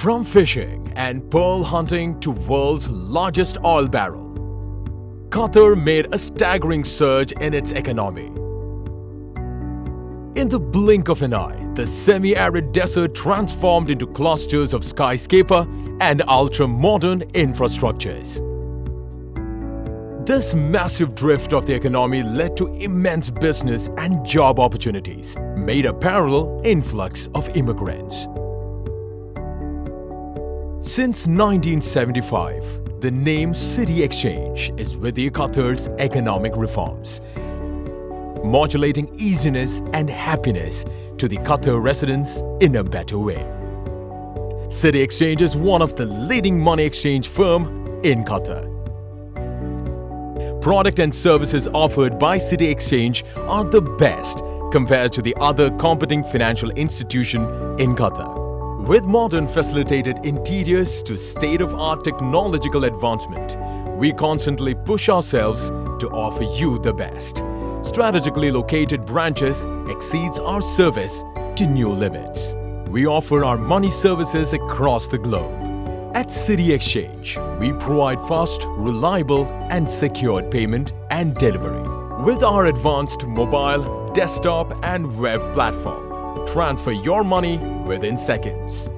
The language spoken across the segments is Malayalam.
From fishing and pearl hunting to world's largest oil barrel, Qatar made a staggering surge in its economy. In the blink of an eye, the semi-arid desert transformed into clusters of skyscraper and ultra-modern infrastructures. This massive drift of the economy led to immense business and job opportunities, made a parallel influx of immigrants. Since 1975, the name City Exchange is with the Qatar's economic reforms, modulating easiness and happiness to the Qatar residents in a better way. City Exchange is one of the leading money exchange firm in Qatar. Product and services offered by City Exchange are the best compared to the other competing financial institution in Qatar. With modern facilitated interiors to state-of-art technological advancement, we constantly push ourselves to offer you the best. Strategically located branches exceeds our service to new limits. We offer our money services across the globe. At City Exchange, we provide fast, reliable and secured payment and delivery. With our advanced mobile, desktop and web platform, transfer your money within seconds.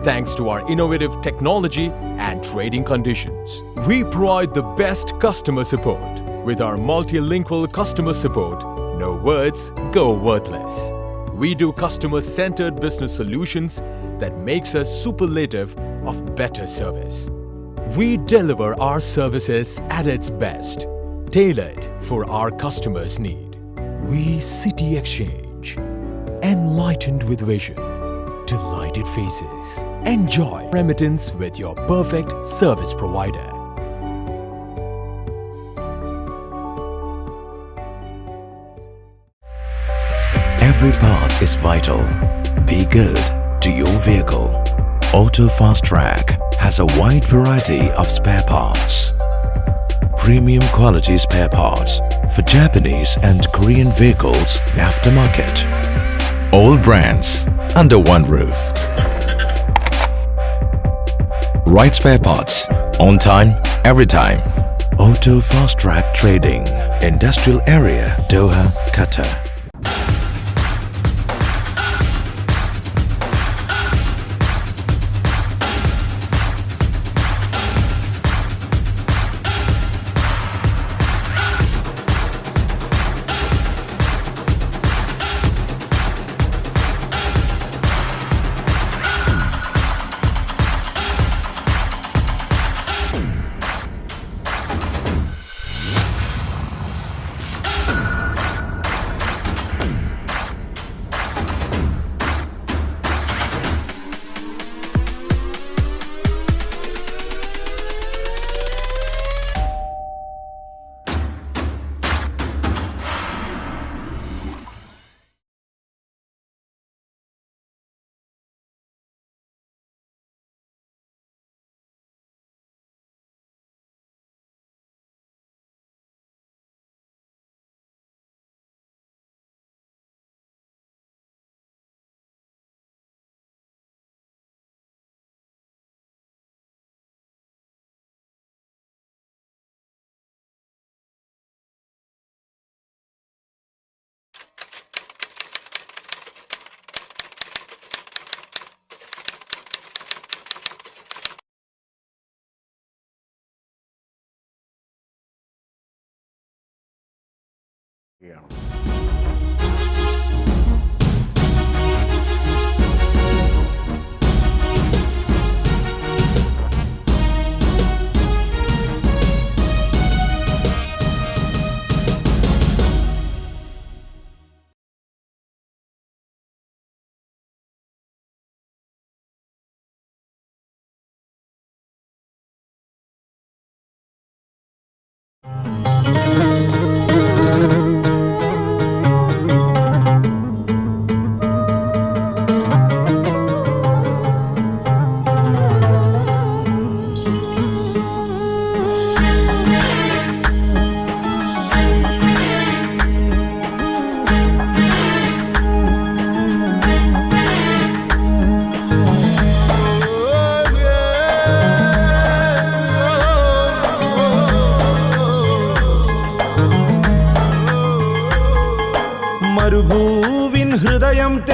Thanks to our innovative technology and trading conditions, we provide the best customer support. With our multilingual customer support, no words go worthless. We do customer-centered business solutions that makes us superlative of better service. We deliver our services at its best, tailored for our customers' need. We City Exchange, enlightened with vision, delighted faces. Enjoy remittance with your perfect service provider. Every part is vital. Be good to your vehicle. Auto Fast Track has a wide variety of spare parts. Premium quality spare parts for Japanese and Korean vehicles aftermarket. All brands under one roof. Right spare parts, on time, every time. Auto Fast Track Trading, Industrial Area, Doha, Qatar. Yeah.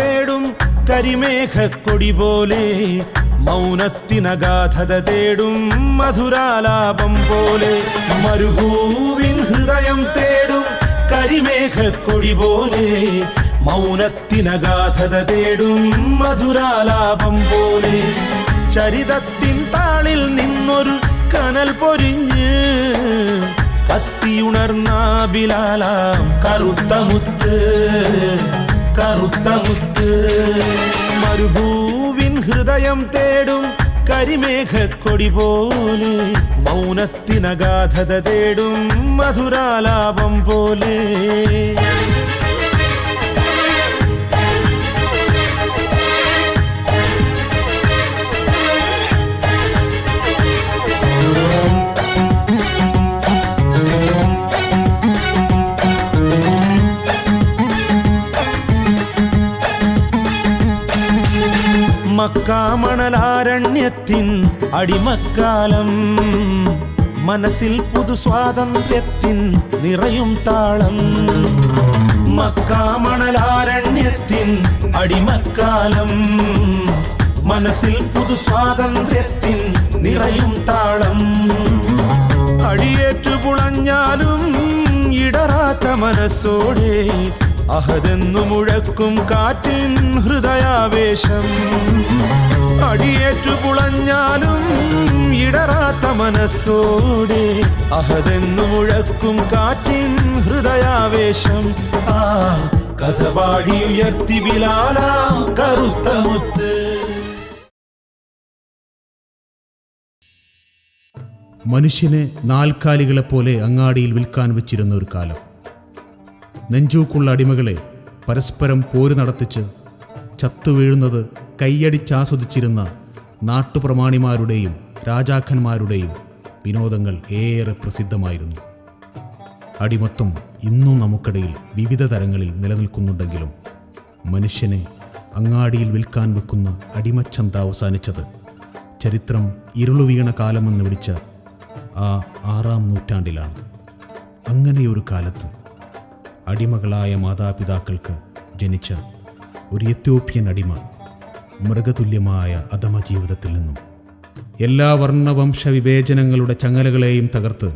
തേടും കരിമേഘക്കൊടി പോലെ, മൗനത്തിനഗാധത തേടും മധുരാലാപം പോലെ. മരുഭൂവിൻ ഹൃദയം തേടും കരിമേഘക്കൊടി പോലെ, മൗനത്തിനഗാധത തേടും മധുരാലാപം പോലെ. ചരിതത്തിൻ താളിൽ നിന്നൊരു കനൽ പൊരിഞ്ഞ് കത്തിയുണർന്ന ബിലാലാം കറുത്ത മുത്ത്, കറുത്ത മുത്ത്. മരുഭൂവിൻ ഹൃദയം തേടും കരിമേഘക്കൊടി പോലെ, മൗനത്തിനഗാധത തേടും മധുരാലാപം പോലെ. മക്കാമണലാരണ്യത്തിൻ അടിമക്കാലം, മനസ്സിൽ പുതു സ്വാതന്ത്ര്യത്തിൻ നിറയും താളം. മക്കാമണലാരണ്യത്തിൻ അടിമക്കാലം, മനസ്സിൽ പുതു സ്വാതന്ത്ര്യത്തിൻ നിറയും താളം. അടിയേറ്റു പുളഞ്ഞാലും ഇടറാത്ത മനസ്സോടെ അഹദെന്നു മുഴക്കും കാറ്റിൻ ഹൃദയാവേശം. അടിയേറ്റു പുളഞ്ഞാലും ഇടറാത്ത മനസ്സോടെ അഹദെന്നു മുഴക്കും കാറ്റിൻ ഹൃദയാവേശം. ആ കഥ പാടി ഉയർത്തി ബിലാലാം കറുത്ത മുത്ത്. മനുഷ്യനെ നാൽക്കാലികളെപ്പോലെ അങ്ങാടിയിൽ വിൽക്കാൻ വെച്ചിരുന്ന ഒരു കാലം. നെഞ്ചൂക്കുള്ള അടിമകളെ പരസ്പരം പോര് നടത്തിച്ച് ചത്തുവീഴുന്നത് കൈയടിച്ചാസ്വദിച്ചിരുന്ന നാട്ടുപ്രമാണിമാരുടെയും രാജാക്കന്മാരുടെയും വിനോദങ്ങൾ ഏറെ പ്രസിദ്ധമായിരുന്നു. അടിമത്തം ഇന്നും നമുക്കിടയിൽ വിവിധ തരങ്ങളിൽ നിലനിൽക്കുന്നുണ്ടെങ്കിലും മനുഷ്യനെ അങ്ങാടിയിൽ വിൽക്കാൻ വെക്കുന്ന അടിമച്ചന്ത അവസാനിച്ചത് ചരിത്രം ഇരുളുവീണ കാലമെന്ന് വിളിച്ച ആ 6-ാം നൂറ്റാണ്ടിലാണ്. അങ്ങനെയൊരു കാലത്ത് അടിമകളായ മാതാപിതാക്കൾക്ക് ജനിച്ച ഒരു എത്യോപ്യൻ അടിമ മൃഗതുല്യമായ അധമ ജീവിതത്തിൽ നിന്നും എല്ലാ വർണ്ണവംശ വിവേചനങ്ങളുടെ ചങ്ങലകളെയും തകർത്ത്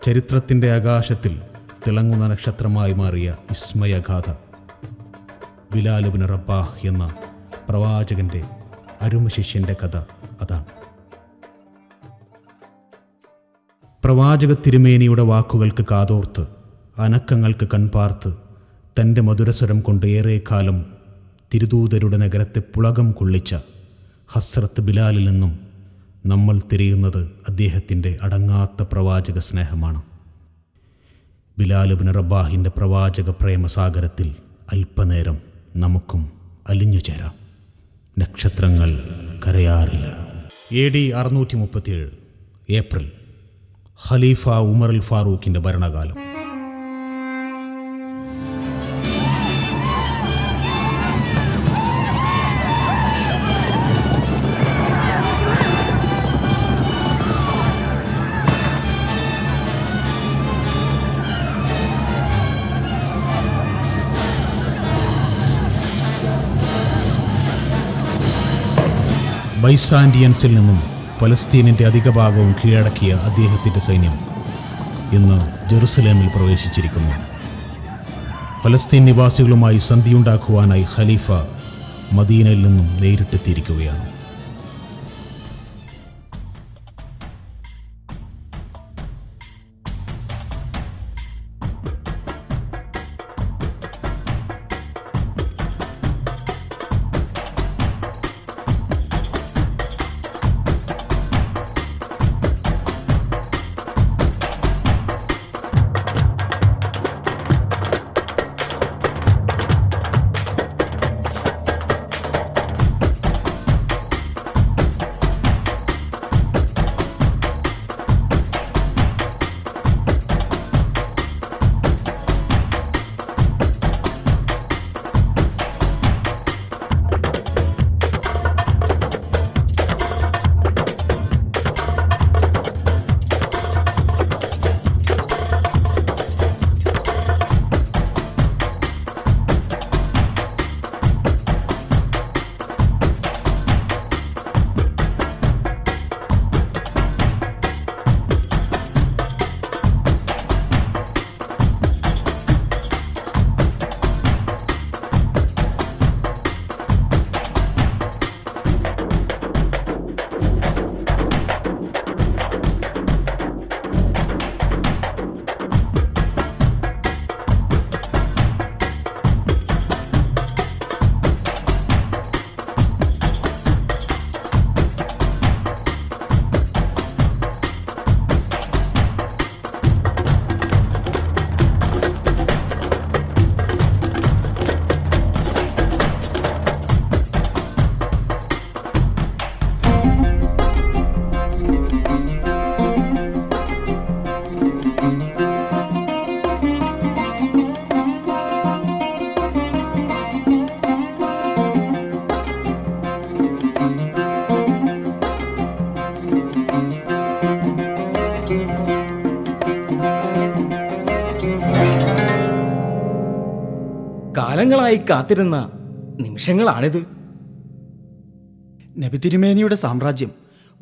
ചരിത്രത്തിൻ്റെ ആകാശത്തിൽ തിളങ്ങുന്ന നക്ഷത്രമായി മാറിയ വിസ്മയഗാഥ. ബിലാൽ ഇബ്നു റബ്ബാഹ് എന്ന പ്രവാചകൻ്റെ അരുമശിഷ്യൻ്റെ കഥ അതാണ്. പ്രവാചക തിരുമേനിയുടെ വാക്കുകൾക്ക് കാതോർത്ത് അനക്കങ്ങൾക്ക് കൺപാർത്ത് തൻ്റെ മധുരസ്വരം കൊണ്ട് ഏറെക്കാലം തിരുദൂതരുടെ നഗരത്തെ പുളകം കൊള്ളിച്ച ഹസ്രത്ത് ബിലാലിൽ നിന്നും നമ്മൾ തിരയുന്നത് അദ്ദേഹത്തിൻ്റെ അടങ്ങാത്ത പ്രവാചക സ്നേഹമാണ്. ബിലാൽ ഇബ്നു റബ്ബാഹിൻ്റെ പ്രവാചക പ്രേമസാഗരത്തിൽ അല്പനേരം നമുക്കും അലിഞ്ഞു ചേരാം. നക്ഷത്രങ്ങൾ കരയാറില്ല. AD 637 ഏപ്രിൽ, ഖലീഫ ഉമർ അൽ ഫാറൂഖിൻ്റെ ഭരണകാലം. ബൈസാൻഡിയൻസിൽ നിന്നും ഫലസ്തീനിൻ്റെ അധിക ഭാഗവും കീഴടക്കിയ അദ്ദേഹത്തിൻ്റെ സൈന്യം ഇന്ന് ജെറുസലേമിൽ പ്രവേശിച്ചിരിക്കുന്നു. ഫലസ്തീൻ നിവാസികളുമായി സന്ധിയുണ്ടാക്കുവാനായി ഖലീഫ മദീനയിൽ നിന്നും നേരിട്ടെത്തിയിരിക്കുകയാണ്. വർഷങ്ങളായി കാത്തിരുന്ന നിമിഷങ്ങളാണിത്. നബി തിരുമേനിയുടെ സാമ്രാജ്യം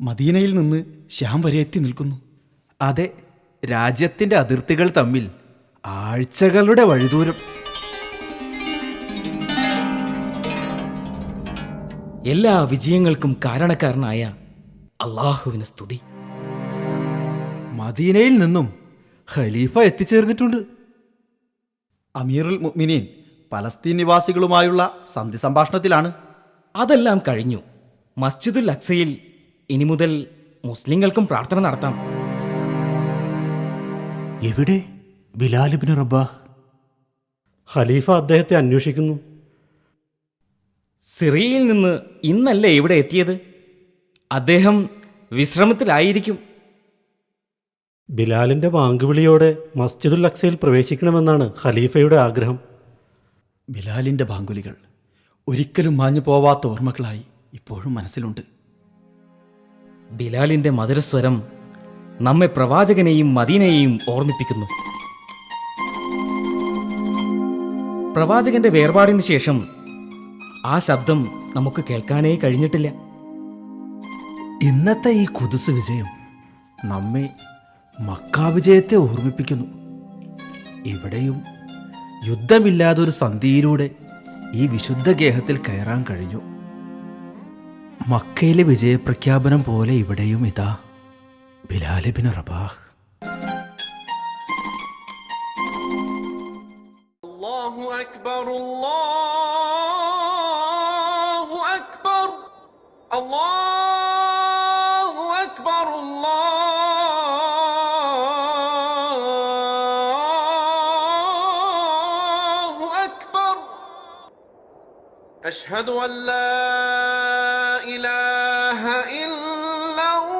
മദീനയിൽ നിന്ന് ശ്യാം വരെ എത്തി നിൽക്കുന്നു. അതെ, രാജ്യത്തിൻ്റെ അതിർത്തികൾ തമ്മിൽ ആഴ്ചകളുടെ വഴിദൂരം. എല്ലാ വിജയങ്ങൾക്കും കാരണക്കാരനായ അള്ളാഹുവിന് സ്തുതി. മദീനയിൽ നിന്നും ഖലീഫ എത്തിച്ചേർന്നിട്ടുണ്ട്. അമീറുൽ മുഅ്മിനീൻ പലസ്തീൻ നിവാസികളുമായുള്ള സന്ധി സംഭാഷണത്തിലാണ്. അതെല്ലാം കഴിഞ്ഞു. മസ്ജിദുൽ അക്സയിൽ ഇനി മുതൽ മുസ്ലിങ്ങൾക്കും പ്രാർത്ഥന നടത്താം. എവിടെ ബിലാൽ ഇബ്നു റബാഹ്? ഖലീഫ അദ്ദേഹത്തെ അന്വേഷിക്കുന്നു. സിറിയയിൽ നിന്ന് ഇന്നല്ലേ ഇവിടെ എത്തിയത്? അദ്ദേഹം വിശ്രമത്തിലായിരിക്കും. ബിലാലിൻ്റെ വാങ്കുവിളിയോടെ മസ്ജിദുൽ അക്സയിൽ പ്രവേശിക്കണമെന്നാണ് ഖലീഫയുടെ ആഗ്രഹം. ബിലാലിൻ്റെ ബാങ്കുലികൾ ഒരിക്കലും മാഞ്ഞു പോവാത്ത ഓർമ്മകളായി ഇപ്പോഴും മനസ്സിലുണ്ട്. ബിലാലിന്റെ മധുരസ്വരം നമ്മെ പ്രവാചകനെയും മദീനയെയും ഓർമ്മിപ്പിക്കുന്നു. പ്രവാചകന്റെ വേർപാടിന് ശേഷം ആ ശബ്ദം നമുക്ക് കേൾക്കാനേ കഴിഞ്ഞിട്ടില്ല. ഇന്നത്തെ ഈ ഖുദ്സ് വിജയം നമ്മെ മക്ക വിജയത്തെ ഓർമ്മിപ്പിക്കുന്നു. ഇവിടെയും യുദ്ധമില്ലാതൊരു സന്ധിയിലൂടെ ഈ വിശുദ്ധ ഗേഹത്തിൽ കയറാൻ കഴിഞ്ഞു. മക്കയിലെ വിജയപ്രഖ്യാപനം പോലെ ഇവിടെയും ഇതാ ബിലാൽ ഇബ്നു റബാഹ്. അല്ലാഹു അക്ബർ, അല്ലാഹു അക്ബർ, അല്ലാഹു അക്ബർ, അല്ലാഹു അക്ബർ. അശ്ഹദു അൻ ലാ ഇലാഹ ഇല്ലല്ലാഹ്.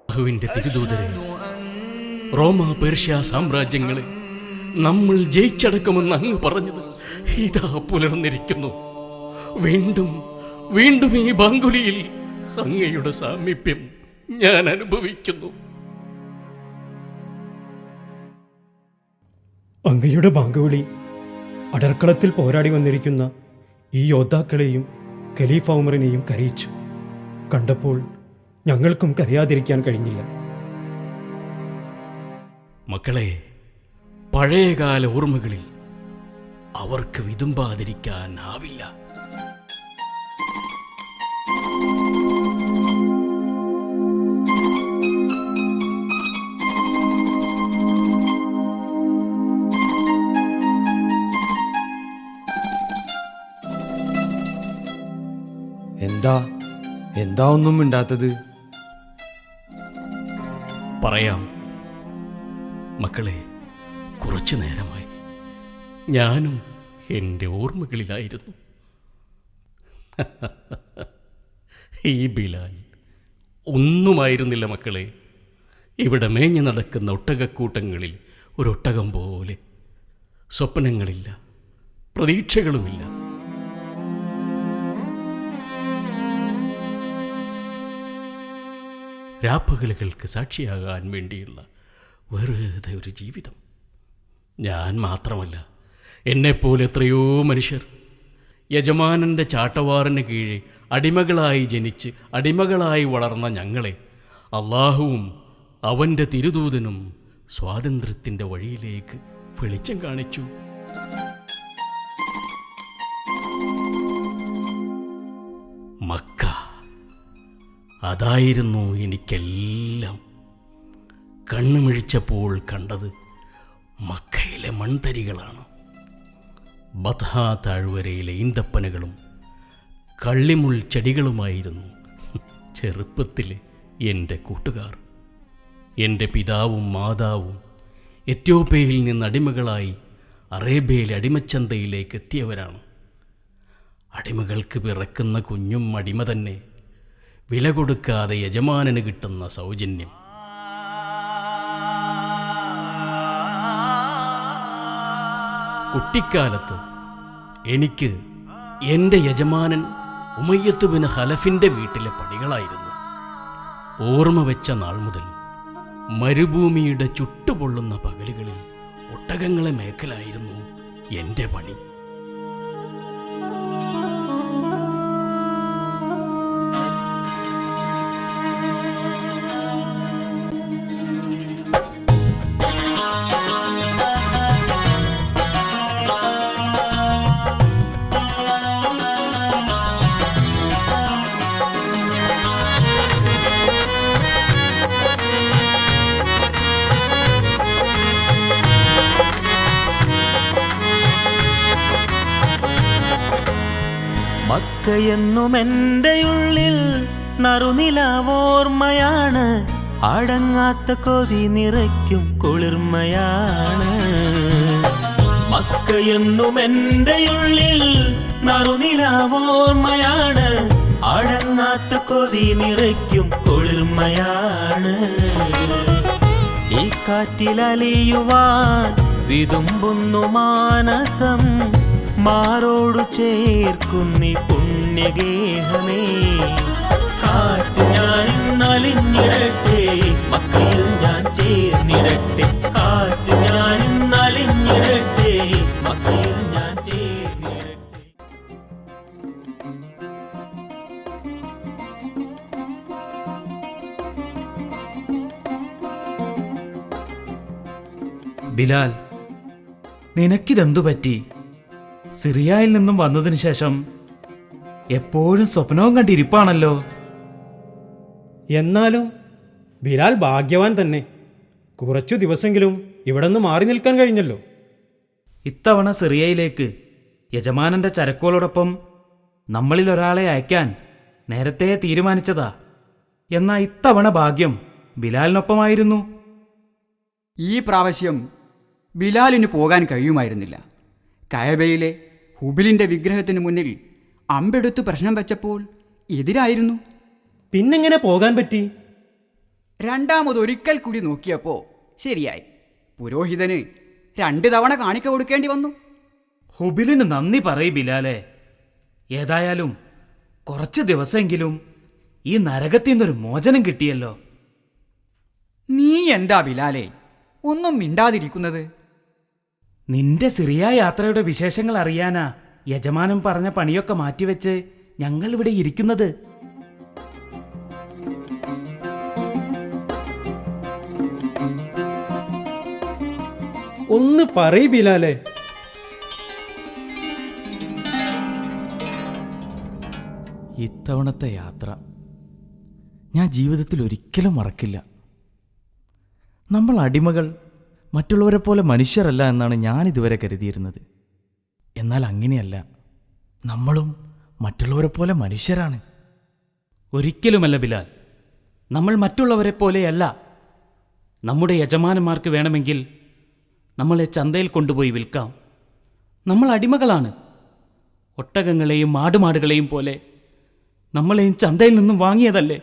അല്ലാഹുവിന്റെ തിരുദൂതരെ, റോമ പേർഷ്യ സാമ്രാജ്യങ്ങളെ നമ്മൾ ജയിച്ചടക്കുമെന്ന് അങ്ങ് പറഞ്ഞത് ഇതാ പുലർന്നിരിക്കുന്നു. വീണ്ടും വീണ്ടും ഈ ബാങ്കുലിയിൽ അങ്ങയുടെ സാമീപ്യം ഞാൻ അനുഭവിക്കുന്നു. അങ്ങയുടെ ബാങ്കുവിളി അടർക്കളത്തിൽ പോരാടി വന്നിരിക്കുന്ന ഈ യോദ്ധാക്കളെയും ഖലീഫ ഉമറിനെയും കരയിച്ചു. കണ്ടപ്പോൾ ഞങ്ങൾക്കും കരയാതിരിക്കാൻ കഴിഞ്ഞില്ല. മക്കളെ, പഴയകാല ഓർമ്മകളിൽ അവർക്ക് വിതുമ്പാതിരിക്കാനാവില്ല. എന്താ ഒന്നും മിണ്ടാത്തത്? പറയാം മക്കളെ, കുറച്ചു നേരമായി ഞാനും എൻ്റെ ഓർമ്മകളിലായിരുന്നു. ഈ ബിലാൽ ഒന്നുമായിരുന്നില്ല മക്കളെ. ഇവിടെ മേഞ്ഞു നടക്കുന്ന ഒട്ടകക്കൂട്ടങ്ങളിൽ ഒരൊട്ടകം പോലെ. സ്വപ്നങ്ങളില്ല, പ്രതീക്ഷകളുമില്ല. രാപ്പകലുകൾക്ക് സാക്ഷിയാകാൻ വേണ്ടിയുള്ള വെറുതെ ഒരു ജീവിതം. ഞാൻ മാത്രമല്ല, എന്നെപ്പോലെ എത്രയോ മനുഷ്യർ യജമാനൻ്റെ ചാട്ടവാറിന് കീഴെ അടിമകളായി ജനിച്ച് അടിമകളായി വളർന്ന ഞങ്ങളെ അള്ളാഹുവും അവൻ്റെ തിരുദൂതനും സ്വാതന്ത്ര്യത്തിൻ്റെ വഴിയിലേക്ക് വെളിച്ചം കാണിച്ചു. മക്ക, അതായിരുന്നു എനിക്കെല്ലാം. കണ്ണുമിഴിച്ചപ്പോൾ കണ്ടത് മക്കയിലെ മൺതരികളാണ്. ബത്ഹ താഴ്വരയിലെ ഈന്തപ്പനകളും കള്ളിമുൾ ചെടികളുമായിരുന്നു ചെറുപ്പത്തിലെ എൻ്റെ കൂട്ടുകാർ. എൻ്റെ പിതാവും മാതാവും എത്യോപ്യയിൽ നിന്ന് അടിമകളായി അറേബ്യയിലെ അടിമച്ചന്തയിലേക്ക് എത്തിയവരാണ്. അടിമകൾക്ക് പിറക്കുന്ന കുഞ്ഞും അടിമ തന്നെ. വില കൊടുക്കാതെ യജമാനന് കിട്ടുന്ന സൗജന്യം. കുട്ടിക്കാലത്ത് എനിക്ക് എൻ്റെ യജമാനൻ ഉമയ്യത്ത് ബിൻ ഖലഫിൻ്റെ വീട്ടിലെ പണികളായിരുന്നു. ഓർമ്മ വെച്ച നാൾ മുതൽ മരുഭൂമിയുടെ ചുട്ടുപൊള്ളുന്ന പകലുകളിൽ ഒട്ടകങ്ങളെ മേക്കലായിരുന്നു എൻ്റെ പണി. മക്കയെന്നും എൻ്റെ ഉള്ളിൽ നറുനിലാവോർമ്മയാണ്, അടങ്ങാത്ത കൊതി നിറയ്ക്കും കുളിർമയാണ്. മക്കയെന്നും എൻ്റെ ഉള്ളിൽ നറുനിലാവോർമ്മയാണ്, അടങ്ങാത്ത കൊതി നിറയ്ക്കും കുളിർമയാണ്. ഈ കാറ്റിലലിയുവാൻ വിതുമ്പുന്നു മാനസം, മാറോടു ചേർക്കുന്നി പുണ്യഗേഹമേ. കാറ്റ് ഞാൻ ഇന്നലിഞ്ഞിടട്ടെ, മക്കയിൽ ഞാൻ ചേർന്നിടട്ടെ. കാറ്റ് ഞാൻ ഇന്നലിഞ്ഞിടട്ടെ, മക്കയിൽ ഞാൻ ചേർന്നിടട്ടെ. ബിലാൽ, നിനക്കിതെന്തു പറ്റി? സിറിയയിൽ നിന്നും വന്നതിന് ശേഷം എപ്പോഴും സ്വപ്നവും കണ്ടിരിപ്പാണല്ലോ. എന്നാലും ബിലാൽ ഭാഗ്യവാൻ തന്നെ. കുറച്ചു ദിവസമെങ്കിലും ഇവിടെ നിന്ന് മാറി നിൽക്കാൻ കഴിഞ്ഞല്ലോ. ഇത്തവണ സിറിയയിലേക്ക് യജമാനന്റെ ചരക്കുകളോടൊപ്പം നമ്മളിൽ ഒരാളെ അയക്കാൻ നേരത്തെ തീരുമാനിച്ചതാ. എന്നാൽ ഇത്തവണ ഭാഗ്യം ബിലാലിനൊപ്പമായിരുന്നു. ഈ പ്രാവശ്യം ബിലാലിന് പോകാൻ കഴിയുമായിരുന്നില്ല. കഅബയിലെ ഹുബിലിൻ്റെ വിഗ്രഹത്തിന് മുന്നിൽ അമ്പെടുത്ത് പ്രശ്നം വെച്ചപ്പോൾ എതിരായിരുന്നു. പിന്നെങ്ങനെ പോകാൻ പറ്റി? രണ്ടാമതൊരിക്കൽ കൂടി നോക്കിയപ്പോൾ ശരിയായി. പുരോഹിതന് 2 തവണ കാണിക്ക കൊടുക്കേണ്ടി വന്നു. ഹുബിലിന് നന്ദി പറയ് ബിലാലെ. ഏതായാലും കുറച്ച് ദിവസമെങ്കിലും ഈ നരകത്തിൽ നിന്നൊരു മോചനം കിട്ടിയല്ലോ. നീ എന്താ ബിലാലെ ഒന്നും മിണ്ടാതിരിക്കുന്നത്? നിന്റെ സിറിയ യാത്രയുടെ വിശേഷങ്ങൾ അറിയാനാ യജമാനൻ പറഞ്ഞ പണിയൊക്കെ മാറ്റിവെച്ച് ഞങ്ങൾ ഇവിടെ ഇരിക്കുന്നത്. ഒന്ന് പറയ് ബിലാലെ. ഇത്തവണത്തെ യാത്ര ഞാൻ ജീവിതത്തിൽ ഒരിക്കലും മറക്കില്ല. നമ്മൾ അടിമകൾ മറ്റുള്ളവരെ പോലെ മനുഷ്യരല്ല എന്നാണ് ഞാൻ ഇതുവരെ കരുതിയിരുന്നത്. എന്നാൽ അങ്ങനെയല്ല, നമ്മളും മറ്റുള്ളവരെ പോലെ മനുഷ്യരാണ്. ഒരിക്കലുമല്ല ബിലാൽ, നമ്മൾ മറ്റുള്ളവരെ പോലെയല്ല. നമ്മുടെ യജമാനന്മാർക്ക് വേണമെങ്കിൽ നമ്മളെ ചന്തയിൽ കൊണ്ടുപോയി വിൽക്കാം. നമ്മൾ അടിമകളാണ്. ഒട്ടകങ്ങളെയും ആടുമാടുകളെയും പോലെ നമ്മളെയും ചന്തയിൽ നിന്നും വാങ്ങിയതല്ലേ.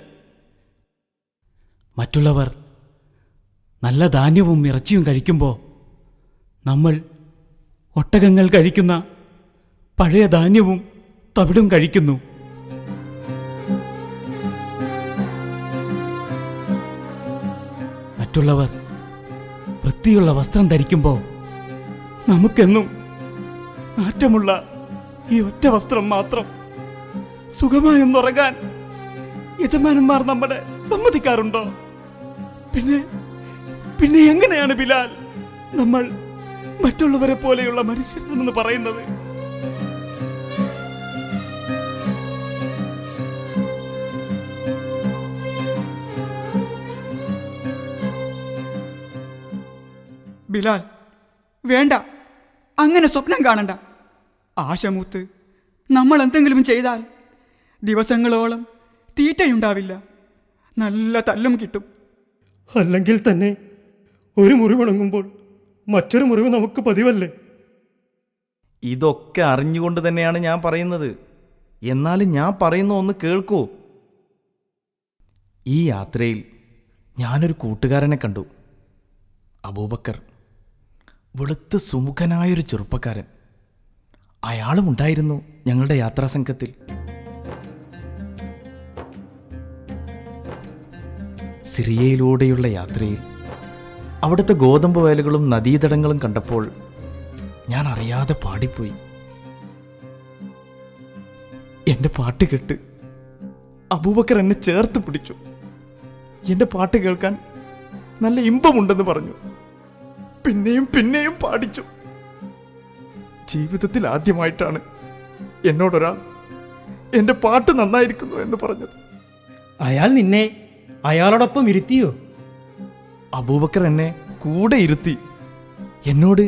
മറ്റുള്ളവർ നല്ല ധാന്യവും ഇറച്ചിയും കഴിക്കുമ്പോൾ നമ്മൾ ഒട്ടകങ്ങൾ കഴിക്കുന്ന പഴയ ധാന്യവും തവിടും കഴിക്കുന്നു. മറ്റുള്ളവർ വൃത്തിയുള്ള വസ്ത്രം ധരിക്കുമ്പോൾ നമുക്കെന്നും നാറ്റമുള്ള ഈ ഒറ്റ വസ്ത്രം മാത്രം. സുഖമായൊന്നുറങ്ങാൻ യജമാനന്മാർ നമ്മളെ സമ്മതിക്കാറുണ്ടോ? പിന്നെ എങ്ങനെയാണ് ബിലാൽ നമ്മൾ മറ്റുള്ളവരെ പോലെയുള്ള മനുഷ്യരാണെന്ന് പറയുന്നത്? ബിലാൽ, വേണ്ട, അങ്ങനെ സ്വപ്നം കാണണ്ട. ആശമൂത്ത് നമ്മൾ എന്തെങ്കിലും ചെയ്താൽ ദിവസങ്ങളോളം തീറ്റയുണ്ടാവില്ല, നല്ല തല്ലും കിട്ടും. അല്ലെങ്കിൽ തന്നെ ഒരു മുറിവുണങ്ങുമ്പോൾ മറ്റൊരു മുറിവ് നമുക്ക് പതിവല്ലേ? ഇതൊക്കെ അറിഞ്ഞുകൊണ്ട് തന്നെയാണ് ഞാൻ പറയുന്നത്. എന്നാലും ഞാൻ പറയുന്ന ഒന്ന് കേൾക്കൂ. ഈ യാത്രയിൽ ഞാനൊരു കൂട്ടുകാരനെ കണ്ടു. അബൂബക്കർ, വെളുത്ത് സുമുഖനായൊരു ചെറുപ്പക്കാരൻ. അയാളും ഉണ്ടായിരുന്നു ഞങ്ങളുടെ യാത്രാസംഘത്തിൽ. സിറിയയിലൂടെയുള്ള യാത്രയിൽ അവിടുത്തെ ഗോതമ്പ് വയലുകളും നദീതടങ്ങളും കണ്ടപ്പോൾ ഞാൻ അറിയാതെ പാടിപ്പോയി. എൻ്റെ പാട്ട് കേട്ട് അബൂബക്കർ എന്നെ ചേർത്ത് പിടിച്ചു. എൻ്റെ പാട്ട് കേൾക്കാൻ നല്ല ഇമ്പമുണ്ടെന്ന് പറഞ്ഞു. പിന്നെയും പിന്നെയും പാടിച്ചു. ജീവിതത്തിൽ ആദ്യമായിട്ടാണ് എന്നോടൊരാൾ എൻ്റെ പാട്ട് നന്നായിരിക്കുന്നു എന്ന് പറഞ്ഞത്. അയാൾ നിന്നെ അയാളോടൊപ്പം ഇരുത്തിയോ? അബൂബക്കർ എന്നെ കൂടെ ഇരുത്തി. എന്നോട്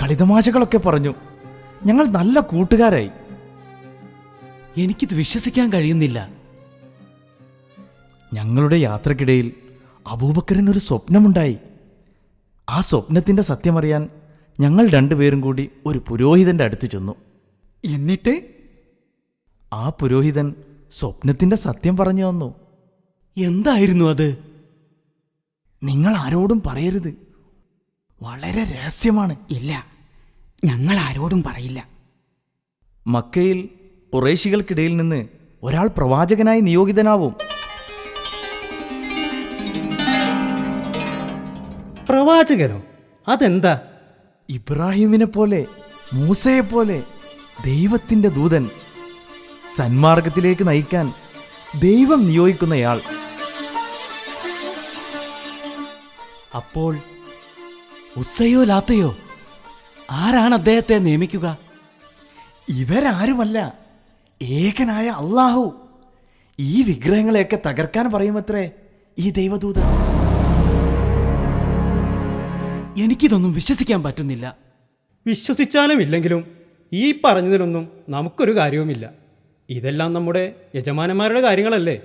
കളിതമാശകളൊക്കെ പറഞ്ഞു. ഞങ്ങൾ നല്ല കൂട്ടുകാരായി. എനിക്കിത് വിശ്വസിക്കാൻ കഴിയുന്നില്ല. ഞങ്ങളുടെ യാത്രക്കിടയിൽ അബൂബക്കറിനൊരു സ്വപ്നമുണ്ടായി. ആ സ്വപ്നത്തിൻ്റെ സത്യമറിയാൻ ഞങ്ങൾ രണ്ടുപേരും കൂടി ഒരു പുരോഹിതൻ്റെ അടുത്ത് ചെന്നു. എന്നിട്ട് ആ പുരോഹിതൻ സ്വപ്നത്തിൻ്റെ സത്യം പറഞ്ഞു തന്നു. എന്തായിരുന്നു അത്? നിങ്ങൾ ആരോടും പറയരുത്, വളരെ രഹസ്യമാണ്. ഇല്ല, ഞങ്ങൾ ആരോടും പറയില്ല. മക്കയിൽ ഖുറൈശികൾക്കിടയിൽ നിന്ന് ഒരാൾ പ്രവാചകനായി നിയോഗിതനാവും. പ്രവാചകനോ? അതെന്താ? ഇബ്രാഹിമിനെ പോലെ, മൂസയെ പോലെ ദൈവത്തിൻ്റെ ദൂതൻ, സന്മാർഗത്തിലേക്ക് നയിക്കാൻ ദൈവം നിയോഗിക്കുന്നയാൾ. അപ്പോൾ ഉസ്സയോ ലാത്തയോ ആരാണ് അദ്ദേഹത്തെ നിയമിക്കുക? ഇവരാരുമല്ല, ഏകനായ അല്ലാഹു. ഈ വിഗ്രഹങ്ങളെയൊക്കെ തകർക്കാൻ പറയുമത്രേ ഈ ദൈവദൂതൻ. എനിക്കിതൊന്നും വിശ്വസിക്കാൻ പറ്റുന്നില്ല. വിശ്വസിച്ചാലും ഇല്ലെങ്കിലും ഈ പറഞ്ഞതിലൊന്നും നമുക്കൊരു കാര്യവുമില്ല. ഇതെല്ലാം നമ്മുടെ യജമാനന്മാരുടെ കാര്യങ്ങളല്ലേ?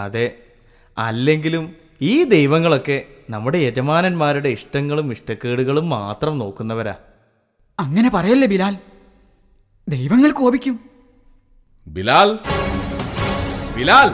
അതെ, അല്ലെങ്കിലും ഈ ദൈവങ്ങളൊക്കെ നമ്മുടെ യജമാനന്മാരുടെ ഇഷ്ടങ്ങളും ഇഷ്ടക്കേടുകളും മാത്രം നോക്കുന്നവരാ. അങ്ങനെ പറയല്ലേ ബിലാൽ, ദൈവങ്ങൾ കോപിക്കും. ബിലാൽ, ബിലാൽ,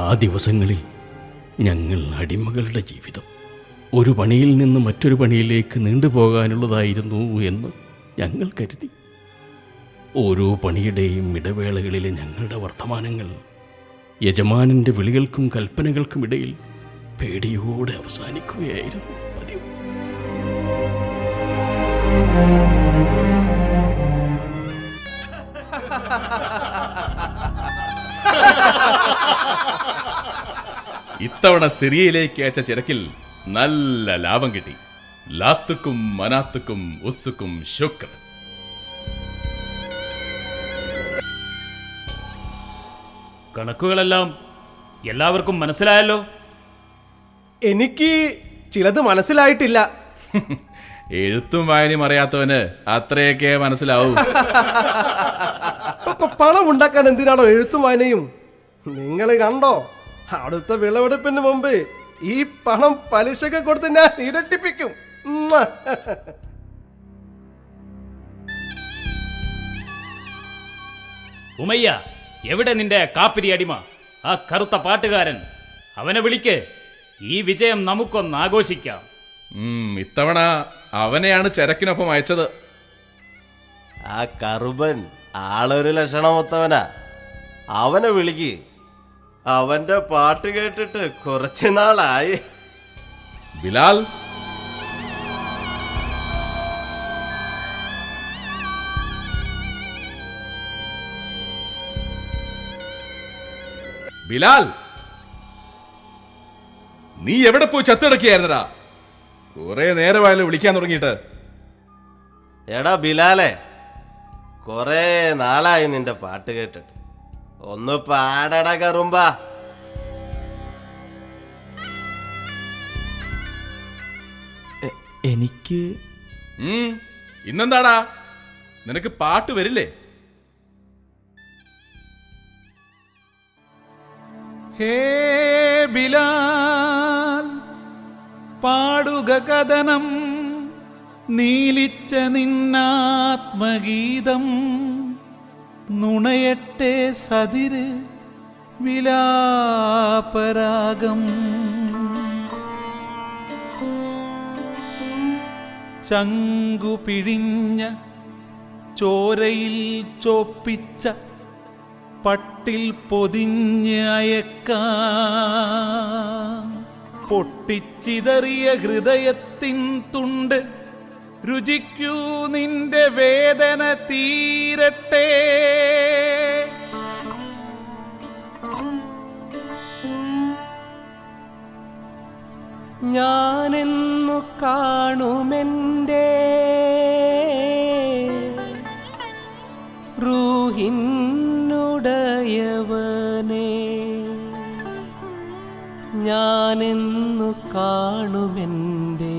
ആ ദിവസങ്ങളിൽ ഞങ്ങൾ അടിമകളുടെ ജീവിതം ഒരു പണിയിൽ നിന്ന് മറ്റൊരു പണിയിലേക്ക് നീണ്ടുപോകാനുള്ളതായിരുന്നു എന്ന് ഞങ്ങൾ കരുതി. ഓരോ പണിയുടെയും ഇടവേളകളിലെ ഞങ്ങളുടെ വർത്തമാനങ്ങൾ യജമാനൻ്റെ വിളികൾക്കും കൽപ്പനകൾക്കും ഇടയിൽ പേടിയോടെ അവസാനിക്കുകയായിരുന്നു പതിവ്. ഇത്തവണ സിറിയയിലേക്ക് അയച്ച ചരക്കിൽ നല്ല ലാഭം കിട്ടി. ലാത്തുക്കും മനാത്തുക്കും ഉസ്സുക്കും ശുക്ർ. കണക്കുകളെല്ലാം എല്ലാവർക്കും മനസ്സിലായല്ലോ? എനിക്ക് ചിലത് മനസ്സിലായിട്ടില്ല. എഴുത്തും വായനയും അറിയാത്തവന് അത്രയൊക്കെ മനസ്സിലാവൂ. പണം ഉണ്ടാക്കാൻ എന്തിനാണോ എഴുത്തും വായനയും? നിങ്ങൾ കണ്ടോ, അടുത്ത വിളവെടുപ്പിന് മുമ്പ് ഈ പണം പലിശക്ക് കൊടുത്ത് ഞാൻ ഇരട്ടിപ്പിക്കും. ഉമയ്യ, എവിടെ നിന്റെ കാപ്പിരി അടിമ, ആ കറുത്ത പാട്ടുകാരൻ? അവനെ വിളിക്ക്, ഈ വിജയം നമുക്കൊന്ന് ആഘോഷിക്കാം. ഇത്തവണ അവനെയാണ് ചരക്കിനൊപ്പം അയച്ചത്. ആ കറുബൻ ആളൊരു ലക്ഷണമൊത്തവനാ. അവനെ വിളിക്ക്. അവന്റെ പാട്ട് കേട്ടിട്ട് കുറച്ചു നാളായി. ബിലാൽ, ബിലാൽ, നീ എവിടെ പോയി ചത്തിടക്കിയായിരുന്നടാ? കുറെ നേരമായാലും വിളിക്കാൻ തുടങ്ങിയിട്ട്. എടാ ബിലാലെ, കുറെ നാളായി നിന്റെ പാട്ട് കേട്ടിട്ട്. ഒന്ന് പാടട കറുമ്പ. എനിക്ക് ഇന്നെന്താടാ? നിനക്ക് പാട്ട് വരില്ലേ? ഹേ ബിലാൽ, പാടുക കഥനം, നീലിച്ച നിന്നാത്മഗീതം, നുണയട്ടെ സതിര് വിലാപരാഗം. ചങ്കു പിഴിഞ്ഞ ചോരയിൽ ചോപ്പിച്ച പട്ടിൽ പൊതിഞ്ഞ് അയക്കാം, പൊട്ടിച്ചിതറിയ ഹൃദയത്തിൻ തുണ്ട്, രുചിക്കൂ നിന്റെ വേദന തീരട്ടെ. ഞാനെന്നു കാണുമെൻ്റെ റൂഹിനുടയവനെ, ഞാനെന്നു കാണുമെൻ്റെ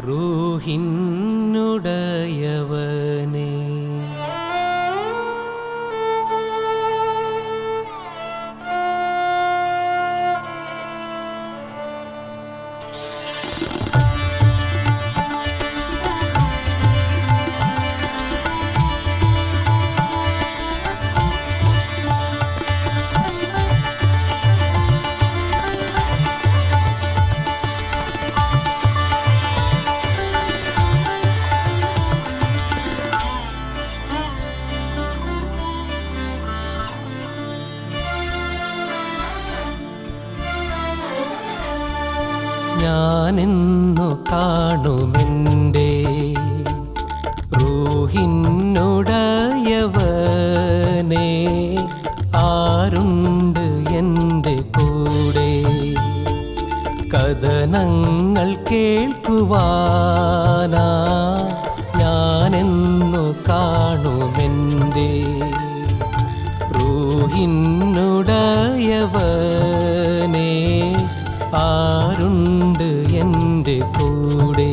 റൂഹിനുടയവനെ. ഞാനെന്നു കാണുമെൻ്റെ റൂഹിനുടയവനെ, ആരുണ്ട് എൻ്റെ കൂടെ കഥനങ്ങൾ കേൾക്കുവാനാ. ഞാനെന്നു കാണുമെൻ്റെ റൂഹിനുടയവനെ, ആരുണ്ട് എൻ്റെ കൂടെ.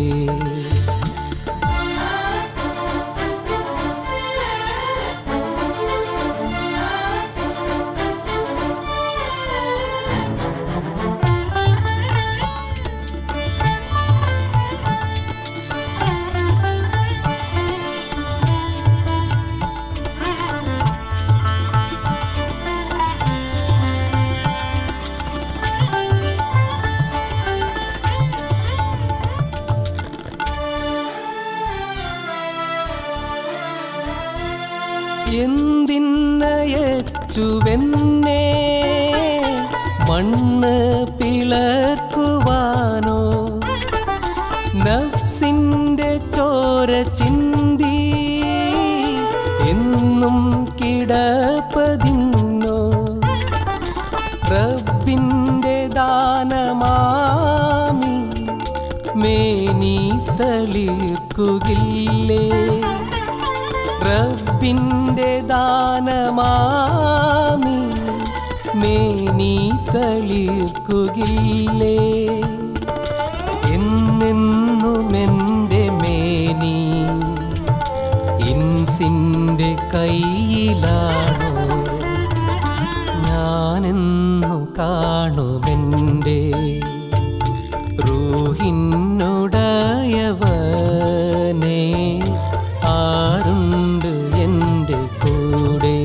എന്തിന്നയച്ചുവെന്നെ മണ്ണ് പിളർക്കുവാനോ, നഫ്സിൻ്റെ ചോര ചിന്തി എന്നും കിടപ്പതിന്നോ. റബ്ബിൻ്റെ ദാനമാമി മേനി തളിർക്കുകില്ലേ, റബ്ബിൻ്റെ ദാനമാമി മേനി തളിർക്കുകില്ലേ. എന്നെന്നുമെൻ്റെ മേനി ഇൻസിൻ്റെ കയ്യിലാണോ, ഞാനെന്നു കാണുമെൻ്റെ റൂഹിനുടയവനെ, ആരുണ്ട് എൻ്റെ കൂടെ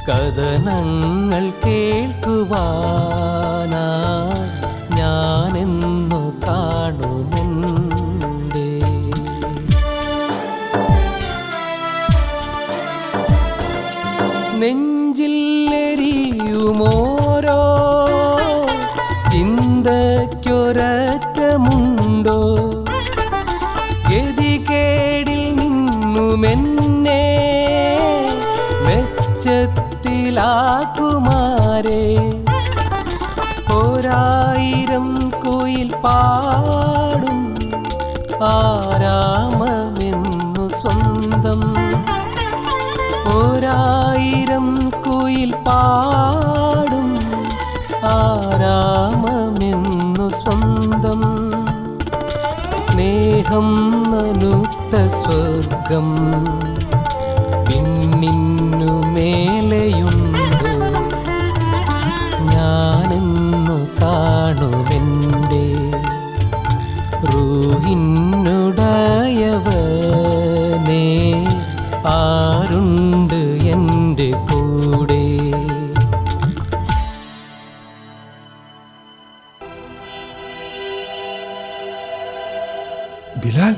കഥനങ്ങൾ കേൾക്കുവാനാ. ഞാനെന്നു കാണുമെൻ്റെ നെഞ്ചിലെരിയുമോരോ ചിന്തയ്ക്കൊരറ്റമുണ്ടോ, ഗതികേടിൽ നിന്നുമെന്നെ മെച്ചത്തിലാക്കുമാരേ. ഒരായിരം കുയിൽ പാടും ആരാമമെന്നു സ്വന്തം, ഒരായിരം കുയിൽ പാടും ആരാമമെന്നു സ്വന്തം. സ്നേഹം നനുത്ത തീർത്ത സ്വർഗം പിന്നിന്നു മേലെയുണ്ടോ? ഞാനെന്നു കാണുമെൻ്റെ റൂഹിനുടയവനേ, ആരുണ്ട് എൻ്റെ കൂടെ? ബിലാൽ,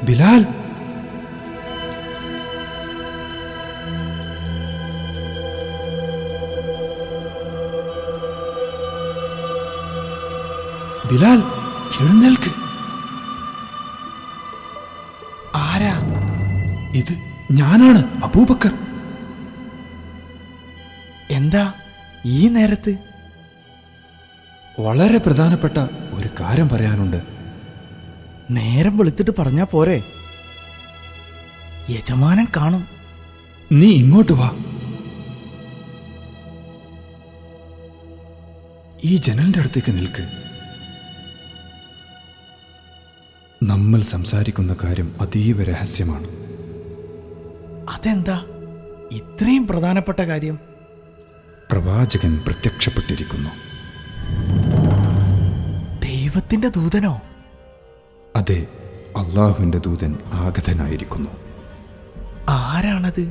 ബിലാൽ! ബിലാൽ, എഴുന്നേൽക്ക്! ആരാ ഇത്? ഞാനാണ് അബൂബക്കർ. എന്താ ഈ നേരത്ത്? വളരെ പ്രധാനപ്പെട്ട ഒരു കാര്യം പറയാനുണ്ട്. നേരം വെളുത്തിട്ട് പറഞ്ഞാ പോരെ? യജമാനൻ കാണും. നീ ഇങ്ങോട്ട് വാ. ഈ ജനലിന്റെ അടുത്തേക്ക് നിൽക്ക്. നമ്മൾ സംസാരിക്കുന്ന കാര്യം അതീവ രഹസ്യമാണ്. അതെന്താ ഇത്രയും പ്രധാനപ്പെട്ട കാര്യം? പ്രവാചകൻ പ്രത്യക്ഷപ്പെട്ടിരിക്കുന്നു. ദൈവത്തിന്റെ ദൂതനോ? അതെ, അള്ളാഹുവിന്റെ ദൂതൻ ആഗതനായിരിക്കുന്നു. ആരാണത്?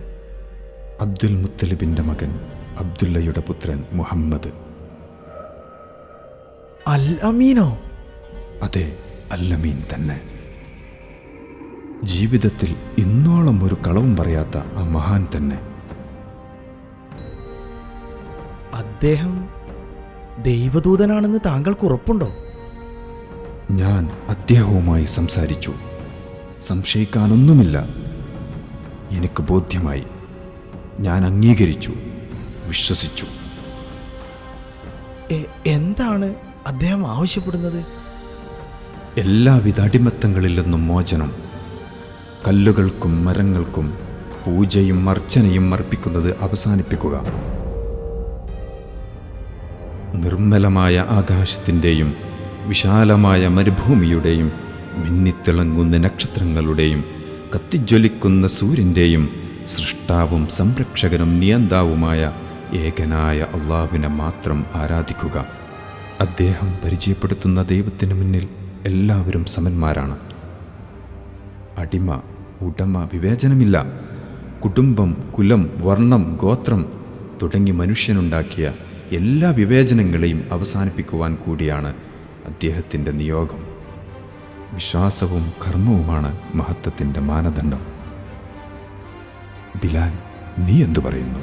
അബ്ദുൽ മുത്തലിബിന്റെ മകൻ അബ്ദുല്ലയുടെ പുത്രൻ മുഹമ്മദ്. അൽ അമീനോ? അതെ, അല്ലമീൻ തന്നെ. ജീവിതത്തിൽ ഇന്നോളം ഒരു കളവും പറയാത്ത ആ മഹാൻ തന്നെ. അദ്ദേഹം ദൈവദൂതനാണെന്ന് താങ്കൾക്ക് ഉറപ്പുണ്ടോ? ഞാൻ അദ്ദേഹവുമായി സംസാരിച്ചു. സംശയിക്കാനൊന്നുമില്ല. എനിക്ക് ബോധ്യമായി. ഞാൻ അംഗീകരിച്ചു, വിശ്വസിച്ചു. എന്താണ് അദ്ദേഹം ആവശ്യപ്പെടുന്നത്? എല്ലാവിധ അടിമത്തങ്ങളിൽ നിന്നും മോചനം. കല്ലുകൾക്കും മരങ്ങൾക്കും പൂജയും അർച്ചനയും അർപ്പിക്കുന്നത് അവസാനിപ്പിക്കുക. നിർമ്മലമായ ആകാശത്തിൻ്റെയും വിശാലമായ മരുഭൂമിയുടെയും മിന്നിത്തിളങ്ങുന്ന നക്ഷത്രങ്ങളുടെയും കത്തിജ്വലിക്കുന്ന സൂര്യൻ്റെയും സൃഷ്ടാവും സംരക്ഷകനും നിയന്താവുമായ ഏകനായ അള്ളാഹുവിനെ മാത്രം ആരാധിക്കുക. അദ്ദേഹം പരിചയപ്പെടുത്തുന്ന ദൈവത്തിന് മുന്നിൽ എല്ലാവരും സമന്മാരാണ്. അടിമ, ഉടമ വിവേചനമില്ല. കുടുംബം, കുലം, വർണ്ണം, ഗോത്രം തുടങ്ങി മനുഷ്യനുണ്ടാക്കിയ എല്ലാ വിവേചനങ്ങളെയും അവസാനിപ്പിക്കുവാൻ കൂടിയാണ് അദ്ദേഹത്തിൻ്റെ നിയോഗം. വിശ്വാസവും കർമ്മവുമാണ് മഹത്വത്തിൻ്റെ മാനദണ്ഡം. ബിലാൽ, നീ എന്തു പറയുന്നു?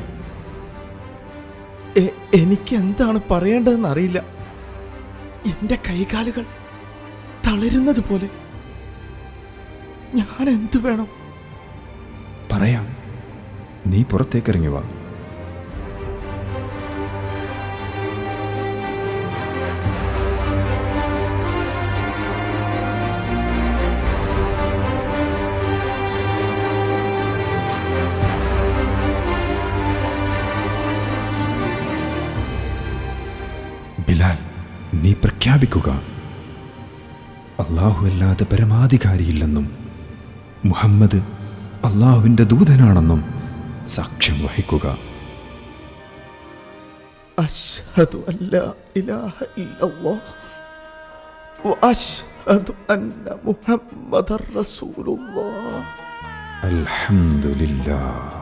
എനിക്ക് എന്താണ് പറയേണ്ടതെന്ന് അറിയില്ല. എൻ്റെ കൈകാലുകൾ തളരുന്നത് പോലെ. ഞാൻ എന്തു വേണം? പറയാം, നീ പുറത്തേക്കിറങ്ങി വാ. ബിലാൽ, നീ പ്രഖ്യാപിക്കുക, അള്ളാഹു അല്ലാതെ പരമാധികാരിയില്ലെന്നും മുഹമ്മദ് അള്ളാഹുവിൻ്റെ ദൂതനാണെന്നും സാക്ഷ്യം വഹിക്കുക. അശ്ഹദു അല്ലാ ഇലാഹ ഇല്ലല്ലാഹ് വഅശ്ഹദു അന്ന മുഹമ്മദർ റസൂലുള്ളാഹ്. അൽഹംദുലില്ലാഹ്.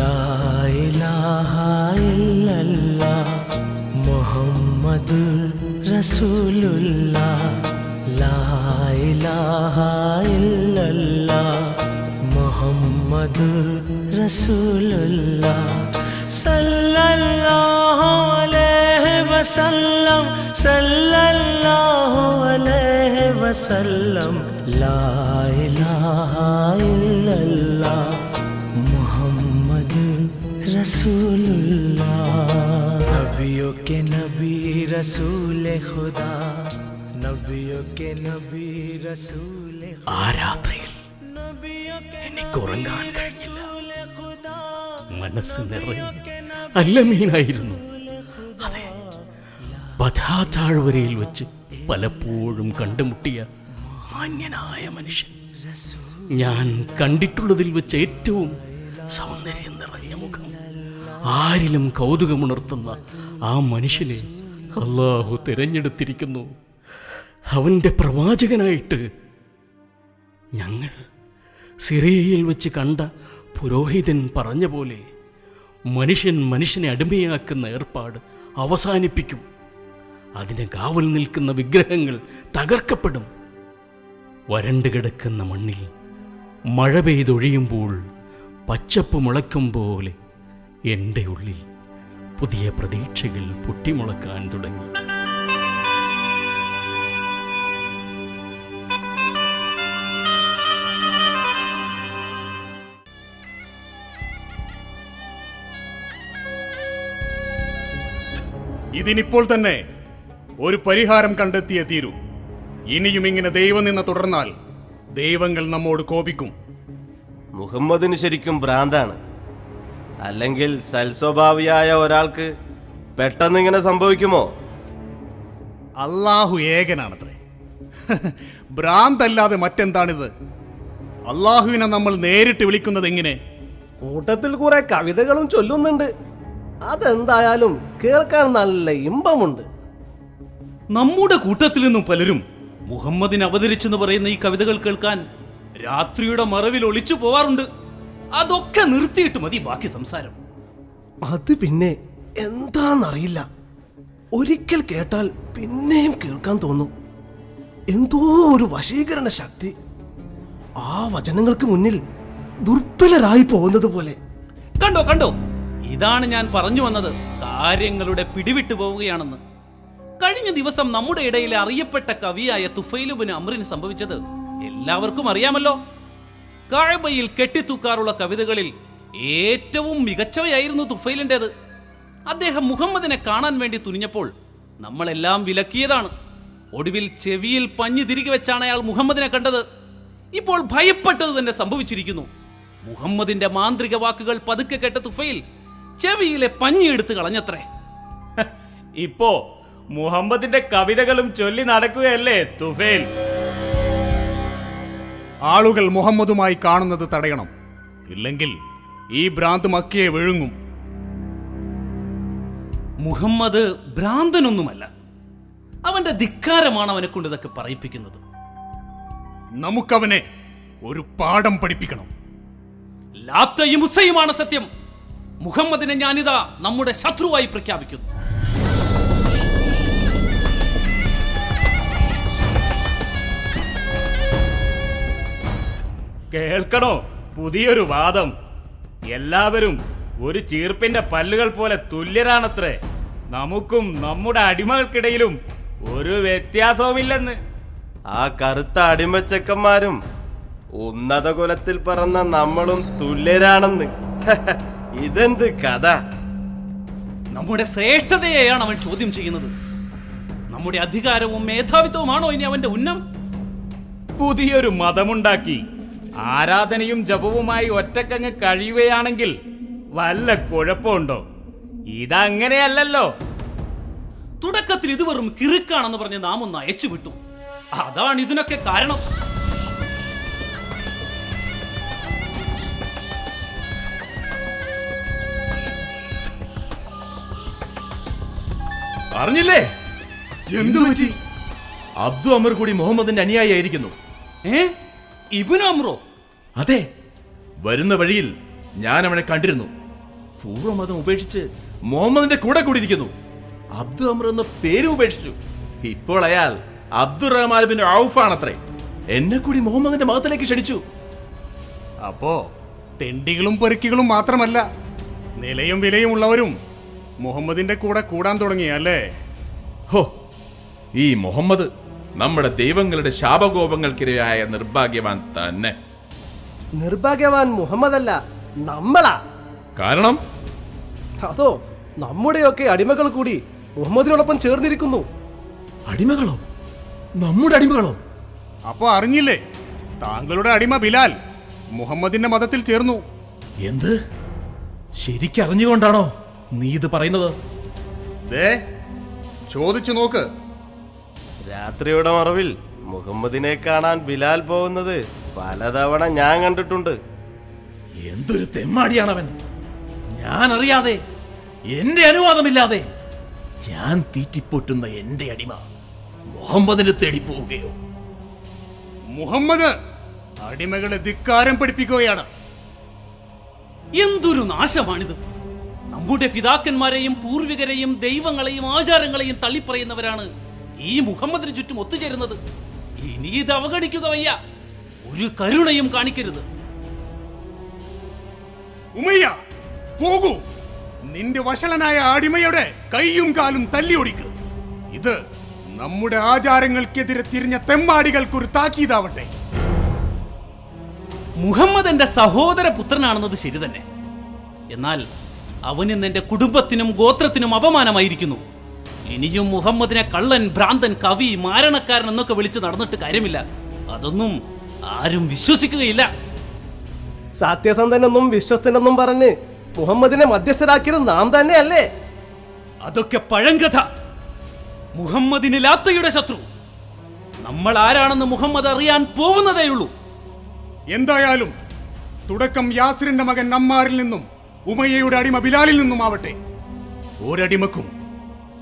ലാ ഇലാഹ ഇല്ലല്ലാഹ് മുഹമ്മദുർ റസൂലുള്ളാഹ്. ലാ ഇലാഹ ഇല്ലല്ലാഹ് മുഹമ്മദുർ റസൂലുള്ളാഹ്. സല്ലല്ലാഹു അലൈഹി വസല്ലം, സല്ലല്ലാഹു അലൈഹി വസല്ലം. ലാ ഇലാഹ ഇല്ലല്ലാഹ് रसूलुल्लाह. नबियों के नबी रसूल खुदा, नबियों के नबी रसूल. ആ രാത്രിയിൽ എനിക്ക് ഉറങ്ങാൻ കഴിഞ്ഞില്ല. മനസ്സ് നിറയെ അല്ലമീനായിരുന്നു. അതെ, ബദാ താഴ്വരയിൽ വെച്ച് പലപ്പോഴും കണ്ടുമുട്ടിയ മാന്യനായ മനുഷ്യൻ. ഞാൻ കണ്ടിട്ടുള്ളതിൽ വെച്ച് ഏറ്റവും സൗന്ദര്യം നിറഞ്ഞ മുഖം, ആരിലും കൗതുകമുണർത്തുന്ന ആ മനുഷ്യനെ അല്ലാഹു തിരഞ്ഞെടുത്തിരിക്കുന്നു അവൻ്റെ പ്രവാചകനായിട്ട്. ഞങ്ങൾ സിറിയയിൽ വെച്ച് കണ്ട പുരോഹിതൻ പറഞ്ഞ പോലെ മനുഷ്യൻ മനുഷ്യനെ അടിമയാക്കുന്ന ഏർപ്പാട് അവസാനിപ്പിക്കും. അതിന് കാവൽ നിൽക്കുന്ന വിഗ്രഹങ്ങൾ തകർക്കപ്പെടും. വരണ്ടു കിടക്കുന്ന മണ്ണിൽ മഴ പെയ്തൊഴിയുമ്പോൾ പച്ചപ്പ് മുളയ്ക്കും പോലെ എൻ്റെ ഉള്ളിൽ പുതിയ പ്രതീക്ഷകൾ പൊട്ടിമുളക്കാൻ തുടങ്ങി. ഇതിനിപ്പോൾ തന്നെ ഒരു പരിഹാരം കണ്ടെത്തിയേ തീരൂ. ഇനിയും ഇങ്ങനെ ദൈവം നിന്ന് തുടർന്നാൽ ദൈവങ്ങൾ നമ്മോട് കോപിക്കും. മുഹമ്മദിന് ശരിക്കും ഭ്രാന്താണ്. അല്ലെങ്കിൽ സൽസ്വഭാവിയായ ഒരാൾക്ക് പെട്ടെന്ന് ഇങ്ങനെ സംഭവിക്കുമോ? അള്ളാഹു ഏകനാണത്രേ. ഭ്രാന്തല്ലാതെ മറ്റെന്താണിത്? അള്ളാഹുവിനെ നമ്മൾ നേരിട്ട് വിളിക്കുന്നത് എങ്ങനെ? കൂട്ടത്തിൽ കുറെ കവിതകളും ചൊല്ലുന്നുണ്ട്. അതെന്തായാലും കേൾക്കാൻ നല്ല ഇമ്പമുണ്ട്. നമ്മുടെ കൂട്ടത്തിൽ നിന്നും പലരും മുഹമ്മദിന് അവതരിച്ചെന്ന് പറയുന്ന ഈ കവിതകൾ കേൾക്കാൻ രാത്രിയുടെ മറവിൽ ഒളിച്ചു പോവാറുണ്ട്. അതൊക്കെ നിർത്തിയിട്ട് മതി ബാക്കി സംസാരം. അത് പിന്നെ എന്താന്നറിയില്ല, ഒരിക്കൽ കേട്ടാൽ പിന്നെയും കേൾക്കാൻ തോന്നും. എന്തോ ഒരു വശീകരണ ശക്തി. ആ വചനങ്ങൾക്ക് മുന്നിൽ ദുർബലരായി പോകുന്നത് പോലെ. കണ്ടോ കണ്ടോ, ഇതാണ് ഞാൻ പറഞ്ഞു വന്നത്. കാര്യങ്ങളുടെ പിടിവിട്ടു പോവുകയാണെന്ന്. കഴിഞ്ഞ ദിവസം നമ്മുടെ ഇടയിലെ അറിയപ്പെട്ട കവിയായ തുഫൈൽ ഇബ്നു അംറിന് സംഭവിച്ചത് എല്ലാവർക്കും അറിയാമല്ലോ. കഅബയിൽ കെട്ടിത്തൂക്കാറുള്ള കവിതകളിൽ ഏറ്റവും മികച്ചവയായിരുന്നു തുഫൈലിൻ്റെത്. അദ്ദേഹം മുഹമ്മദിനെ കാണാൻ വേണ്ടി തുനിഞ്ഞപ്പോൾ നമ്മളെല്ലാം വിലക്കിയതാണ്. ഒടുവിൽ ചെവിയിൽ പഞ്ഞു തിരികെ വെച്ചാണ് അയാൾ മുഹമ്മദിനെ കണ്ടത്. ഇപ്പോൾ ഭയപ്പെട്ടത് തന്നെ സംഭവിച്ചിരിക്കുന്നു. മുഹമ്മദിന്റെ മാന്ത്രിക വാക്കുകൾ പതുക്കെ കേട്ട തുഫൈൽ ചെവിയിലെ പഞ്ഞി എടുത്ത് കളഞ്ഞത്രേ. ഇപ്പോ മുഹമ്മദിന്റെ കവിതകളും ചൊല്ലി നടക്കുകയല്ലേ തുഫൈൽ? ആളുകൾ മുഹമ്മദുമായി കാണുന്നത് തടയണം. ഇല്ലെങ്കിൽ ഈ ഭ്രാന്ത് മക്കയെ വിഴുങ്ങും. മുഹമ്മദ് ഭ്രാന്തനൊന്നുമല്ല. അവന്റെ ധിക്കാരമാണ് അവനെ കൊണ്ട് ഇതൊക്കെ പറയിപ്പിക്കുന്നത്. നമുക്കവനെ ഒരു പാഠം പഠിപ്പിക്കണം. ലാത്തയും ഉസ്സയുമാണ് സത്യം. മുഹമ്മദിനെ ഞാനിതാ നമ്മുടെ ശത്രുവായി പ്രഖ്യാപിക്കുന്നു. കേൾക്കണോ പുതിയൊരു വാദം? എല്ലാവരും ഒരു ചീർപ്പിന്റെ പല്ലുകൾ പോലെ തുല്യരാണത്രേ. നമുക്കും നമ്മുടെ അടിമകൾക്കിടയിലും ഒരു വ്യത്യാസവുമില്ലെന്ന്. ആ കറുത്ത അടിമച്ചക്കന്മാരും ഉന്നത കുലത്തിൽ പറന്ന നമ്മളും തുല്യരാണെന്ന്. ഇതെന്ത് കഥ? നമ്മുടെ ശ്രേഷ്ഠതയെയാണ് അവൻ ചോദ്യം ചെയ്യുന്നത്. നമ്മുടെ അധികാരവും മേധാവിത്വവുമാണോ ഇനി അവന്റെ ഉന്നം? പുതിയൊരു മതമുണ്ടാക്കി ആരാധനയും ജപവുമായി ഒറ്റക്കങ്ങ് കഴിയുകയാണെങ്കിൽ വല്ല കുഴപ്പമുണ്ടോ? ഇതങ്ങനെയല്ലല്ലോ. തുടക്കത്തിൽ ഇത് വെറും കിറുക്കാണെന്ന് പറഞ്ഞ് നാം ഒന്ന് അയച്ചുവിട്ടു. അതാണ് ഇതിനൊക്കെ കാരണം. അറിഞ്ഞില്ലേ? എന്തു പറ്റി? അബ്ദു അമർ കൂടി മുഹമ്മദിന്റെ അനുയായി ആയിരിക്കുന്നു. ഇബ്നു അംറോ? അതെ, വരുന്ന വഴിയിൽ ഞാൻ അവനെ കണ്ടിരുന്നു. പൂർവ്വമതം ഉപേക്ഷിച്ച് മുഹമ്മദിന്റെ കൂടെ കൂടിയിരിക്കുന്നു. അബ്ദു അമർ എന്ന പേര് ഉപേക്ഷിച്ചു. ഇപ്പോൾ അയാൾ അബ്ദുറഹ്മാൻ ബിൻ ഔഫ് ആണത്രേ. എന്നെ കൂടി മുഹമ്മദിന്റെ മതത്തിലേക്ക് ക്ഷണിച്ചു. അപ്പോ തെണ്ടികളും പെറുക്കികളും മാത്രമല്ല, നിലയും വിലയും ഉള്ളവരും മുഹമ്മദിന്റെ കൂടെ കൂടാൻ തുടങ്ങിയല്ലേ? ഹോ, ഈ മുഹമ്മദ് നമ്മുടെ ദൈവങ്ങളുടെ ശാപകോപങ്ങൾക്കിരയായ നിർഭാഗ്യവാൻ തന്നെ. നിർഭാഗ്യവാൻ മുഹമ്മദല്ല, നമ്മളാ. കാരണം അതോ നമ്മുടെയൊക്കെ അടിമകൾ കൂടി മുഹമ്മദിനോടൊപ്പം ചേർന്നിരിക്കുന്നു. അടിമകളോ? നമ്മുടെ അടിമകളോ? അപ്പൊ അറിഞ്ഞില്ലേ, താങ്കളുടെ അടിമ ബിലാൽ മുഹമ്മദിന്റെ മതത്തിൽ ചേർന്നു. എന്ത്? ശരിക്കറിഞ്ഞുകൊണ്ടാണോ നീ ഇത് പറയുന്നത്? ദേ, ചോദിച്ചു നോക്ക്. രാത്രിയുടെ മറവിൽ മുഹമ്മദിനെ കാണാൻ ബിലാൽ പോകുന്നത് പലതവണ ഞാൻ കണ്ടിട്ടുണ്ട്. എന്തൊരു തെമ്മാടിയാണവൻ! ഞാൻ അറിയാതെ, എന്റെ അനുവാദമില്ലാതെ ഞാൻ തീറ്റിപ്പൊട്ടുന്ന എന്റെ അടിമ മുഹമ്മദിനെ തേടി പോവുകയോ? മുഹമ്മദ് അടിമകളെ ധിക്കാരം പഠിപ്പിക്കുകയാണ്. എന്തൊരു നാശമാണിത്! നമ്മുടെ പിതാക്കന്മാരെയും പൂർവികരെയും ദൈവങ്ങളെയും ആചാരങ്ങളെയും തള്ളിപ്പറയുന്നവരാണ് ഈ മുഹമ്മദിന് ചുറ്റും ഒത്തുചേരുന്നത്. ഇനി ഇത് അവഗണിക്കുക വയ്യ. ഒരു കരുണയും കാണിക്കരുത്. ഉമയ്യ, പോകൂ. നിന്റെ വഷളനായ അടിമയുടെ കൈയും കാലും തല്ലിയൊടിക്ക്. ഇത് നമ്മുടെ ആചാരങ്ങൾക്കെതിരെ തിരിഞ്ഞ തെമ്മാടികൾക്കൊരു താക്കീതാവട്ടെ. മുഹമ്മദ് എന്റെ സഹോദര പുത്രനാണെന്നത് ശരി തന്നെ. എന്നാൽ അവൻ ഇന്ന് എന്റെ കുടുംബത്തിനും ഗോത്രത്തിനും അപമാനമായിരിക്കുന്നു. ഇനിയും മുഹമ്മദിനെ കള്ളൻ, ഭ്രാന്തൻ, കവി, മാരണക്കാരൻ എന്നൊക്കെ വിളിച്ച് നടന്നിട്ട് കാര്യമില്ല. അതൊന്നും ആരും വിശ്വസിക്കുകയില്ല. സത്യസന്ധനെന്നും വിശ്വസ്തനെന്നും പറഞ്ഞ് മുഹമ്മദിനെ മധ്യസ്ഥരാക്കിയത് നാം തന്നെയല്ലേ? അതൊക്കെ പഴങ്കഥ. മുഹമ്മദിന് ലാത്തയുടെ ശത്രു. നമ്മൾ ആരാണെന്ന് മുഹമ്മദ് അറിയാൻ പോകുന്നതേയുള്ളൂ. എന്തായാലും തുടക്കം യാസിറിന്റെ മകൻ അമ്മാറിൽ നിന്നും ഉമയ്യയുടെ അടിമ ബിലാലിൽ നിന്നും ആവട്ടെ. ഒരടിമക്കും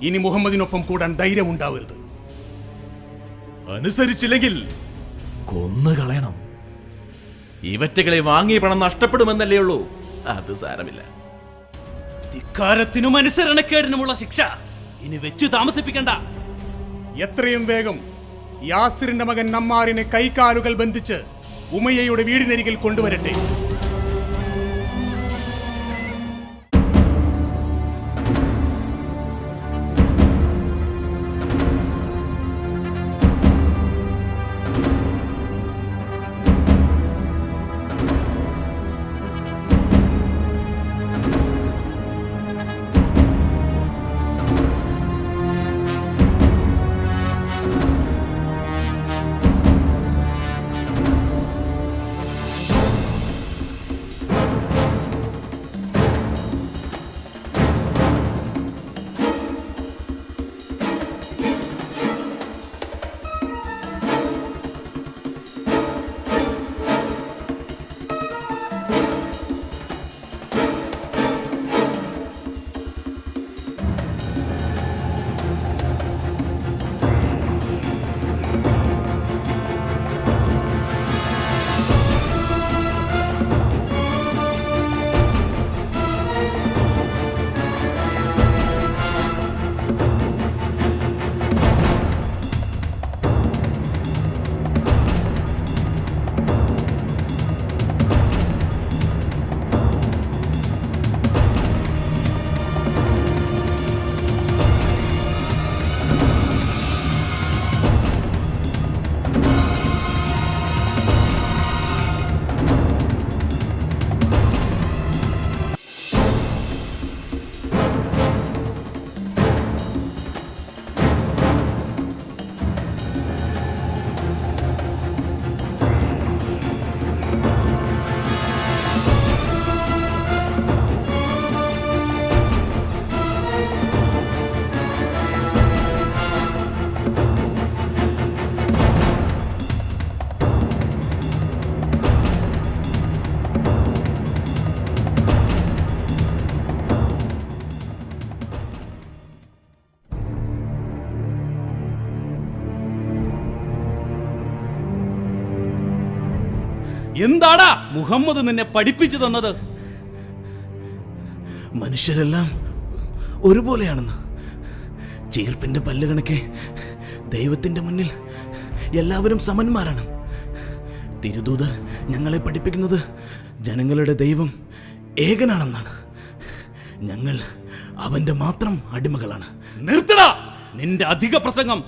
ഇനി മുഹമ്മദിനൊപ്പം കൂടാൻ ധൈര്യമുണ്ടാവരുത്. അനുസരിച്ചില്ലെങ്കിൽ കൊന്നുകളയണം. ഇവറ്റകളെ വാങ്ങിയ പണം നഷ്ടപ്പെടുമെന്നല്ലേ ഉള്ളൂ. അത് സാരമില്ല. ധിക്കാരത്തിനും അനുസരണക്കേടിനുമുള്ള ശിക്ഷ ഇനി വെച്ചു താമസിപ്പിക്കണ്ട. എത്രയും വേഗം യാസിറിന്റെ മകൻ അമ്മാറിനെ കൈകാലുകൾ ബന്ധിച്ച് ഉമയ്യയുടെ വീടിനരികിൽ കൊണ്ടുവരട്ടെ. എന്താടാ മുഹമ്മദ് നിന്നെ പഠിപ്പിച്ചു തന്നത്? മനുഷ്യരെല്ലാം ഒരുപോലെയാണെന്ന്. ചീർപ്പിന്റെ പല്ല് കണക്കെ ദൈവത്തിന്റെ മുന്നിൽ എല്ലാവരും സമന്മാരാണ്. തിരുദൂതർ ഞങ്ങളെ പഠിപ്പിക്കുന്നത് ജനങ്ങളുടെ ദൈവം ഏകനാണെന്നാണ്. ഞങ്ങൾ അവന്റെ മാത്രം അടിമകളാണ്. നിർത്തടാ നിന്റെ അധിക പ്രസംഗം.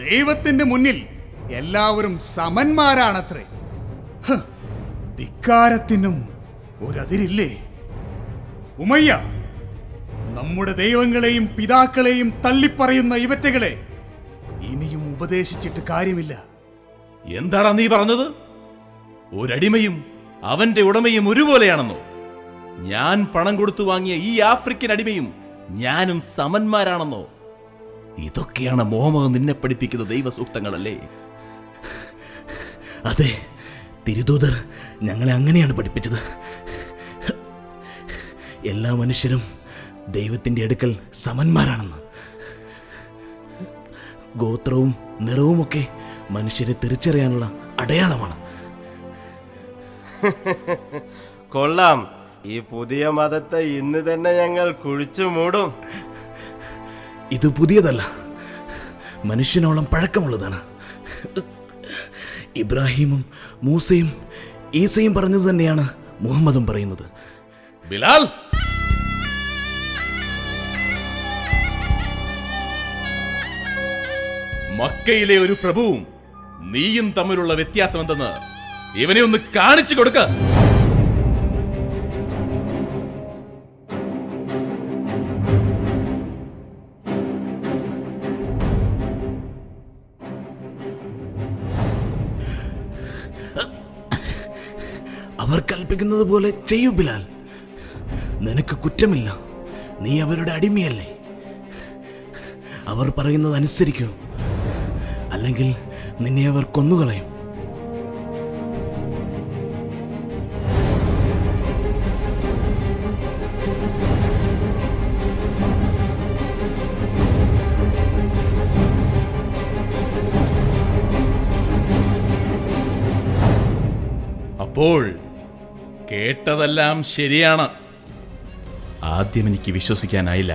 ദൈവത്തിന്റെ മുന്നിൽ എല്ലാവരും സമന്മാരാണത്രേ. ധിക്കാരത്തിനും ഒരതിരില്ലേ? ഉമയ്യ, നമ്മുടെ ദൈവങ്ങളെയും പിതാക്കളെയും തള്ളിപ്പറയുന്ന ഇവറ്റകളെ ഇനിയും ഉപദേശിച്ചിട്ട് കാര്യമില്ല. എന്താടാ നീ പറഞ്ഞത്? ഒരടിമയും അവന്റെ ഉടമയും ഒരുപോലെയാണെന്നോ? ഞാൻ പണം കൊടുത്തു വാങ്ങിയ ഈ ആഫ്രിക്കൻ അടിമയും ഞാനും സമന്മാരാണെന്നോ? ഇതൊക്കെയാണ് മുഹമ്മദ് നിന്നെ പഠിപ്പിക്കുന്ന ദൈവസൂക്തങ്ങളല്ലേ? അതെ, തിരുദൂതർ ഞങ്ങളെ അങ്ങനെയാണ് പഠിപ്പിച്ചത്. എല്ലാ മനുഷ്യരും ദൈവത്തിൻ്റെ അടുക്കൽ സമന്മാരാണെന്ന്. ഗോത്രവും നിറവുമൊക്കെ മനുഷ്യരെ തിരിച്ചറിയാനുള്ള അടയാളമാണ്. കൊള്ളാം. ഈ പുതിയ മതത്തെ ഇന്ന് തന്നെ ഞങ്ങൾ കുഴിച്ചു മൂടും. ഇത് പുതിയതല്ല, മനുഷ്യനോളം പഴക്കമുള്ളതാണ്. ഇബ്രാഹിമും മൂസയും ഈസയും പറഞ്ഞത് തന്നെയാണ് മുഹമ്മദും പറയുന്നത്. ബിലാൽ, മക്കയിലെ ഒരു പ്രഭുവും നീയും തമ്മിലുള്ള വ്യത്യാസം എന്തെന്ന് ഇവനെ ഒന്ന് കാണിച്ചു കൊടുക്ക. അവർ കൽപ്പിക്കുന്നത് പോലെ ചെയ്യൂ ബിലാൽ. നിനക്ക് കുറ്റമില്ല, നീ അവരുടെ അടിമയല്ലേ. അവർ പറയുന്നത് അനുസരിക്കൂ, അല്ലെങ്കിൽ നിന്നെ അവർ കൊന്നുകളയും. അപ്പോൾ കേട്ടതെല്ലാം ശരിയാണ്. ആദ്യം എനിക്ക് വിശ്വസിക്കാനായില്ല.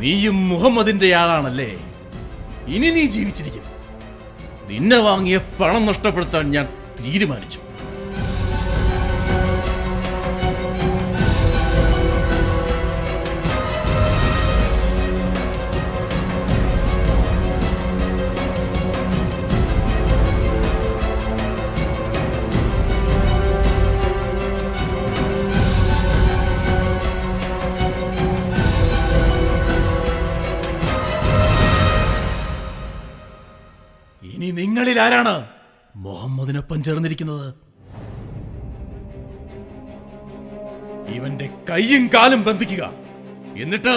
നീയും മുഹമ്മദിന്റെ ആളാണല്ലേ? ഇനി നീ ജീവിച്ചിരിക്കും. നിന്നെ വാങ്ങിയ പണം നഷ്ടപ്പെടുത്താൻ ഞാൻ തീരുമാനിച്ചു. ഇനി നിങ്ങളിൽ ആരാണ് മുഹമ്മദിനൊപ്പം ചേർന്നിരിക്കുന്നത്? ഇവന്റെ കൈയും കാലും ബന്ധിക്കുക, എന്നിട്ട്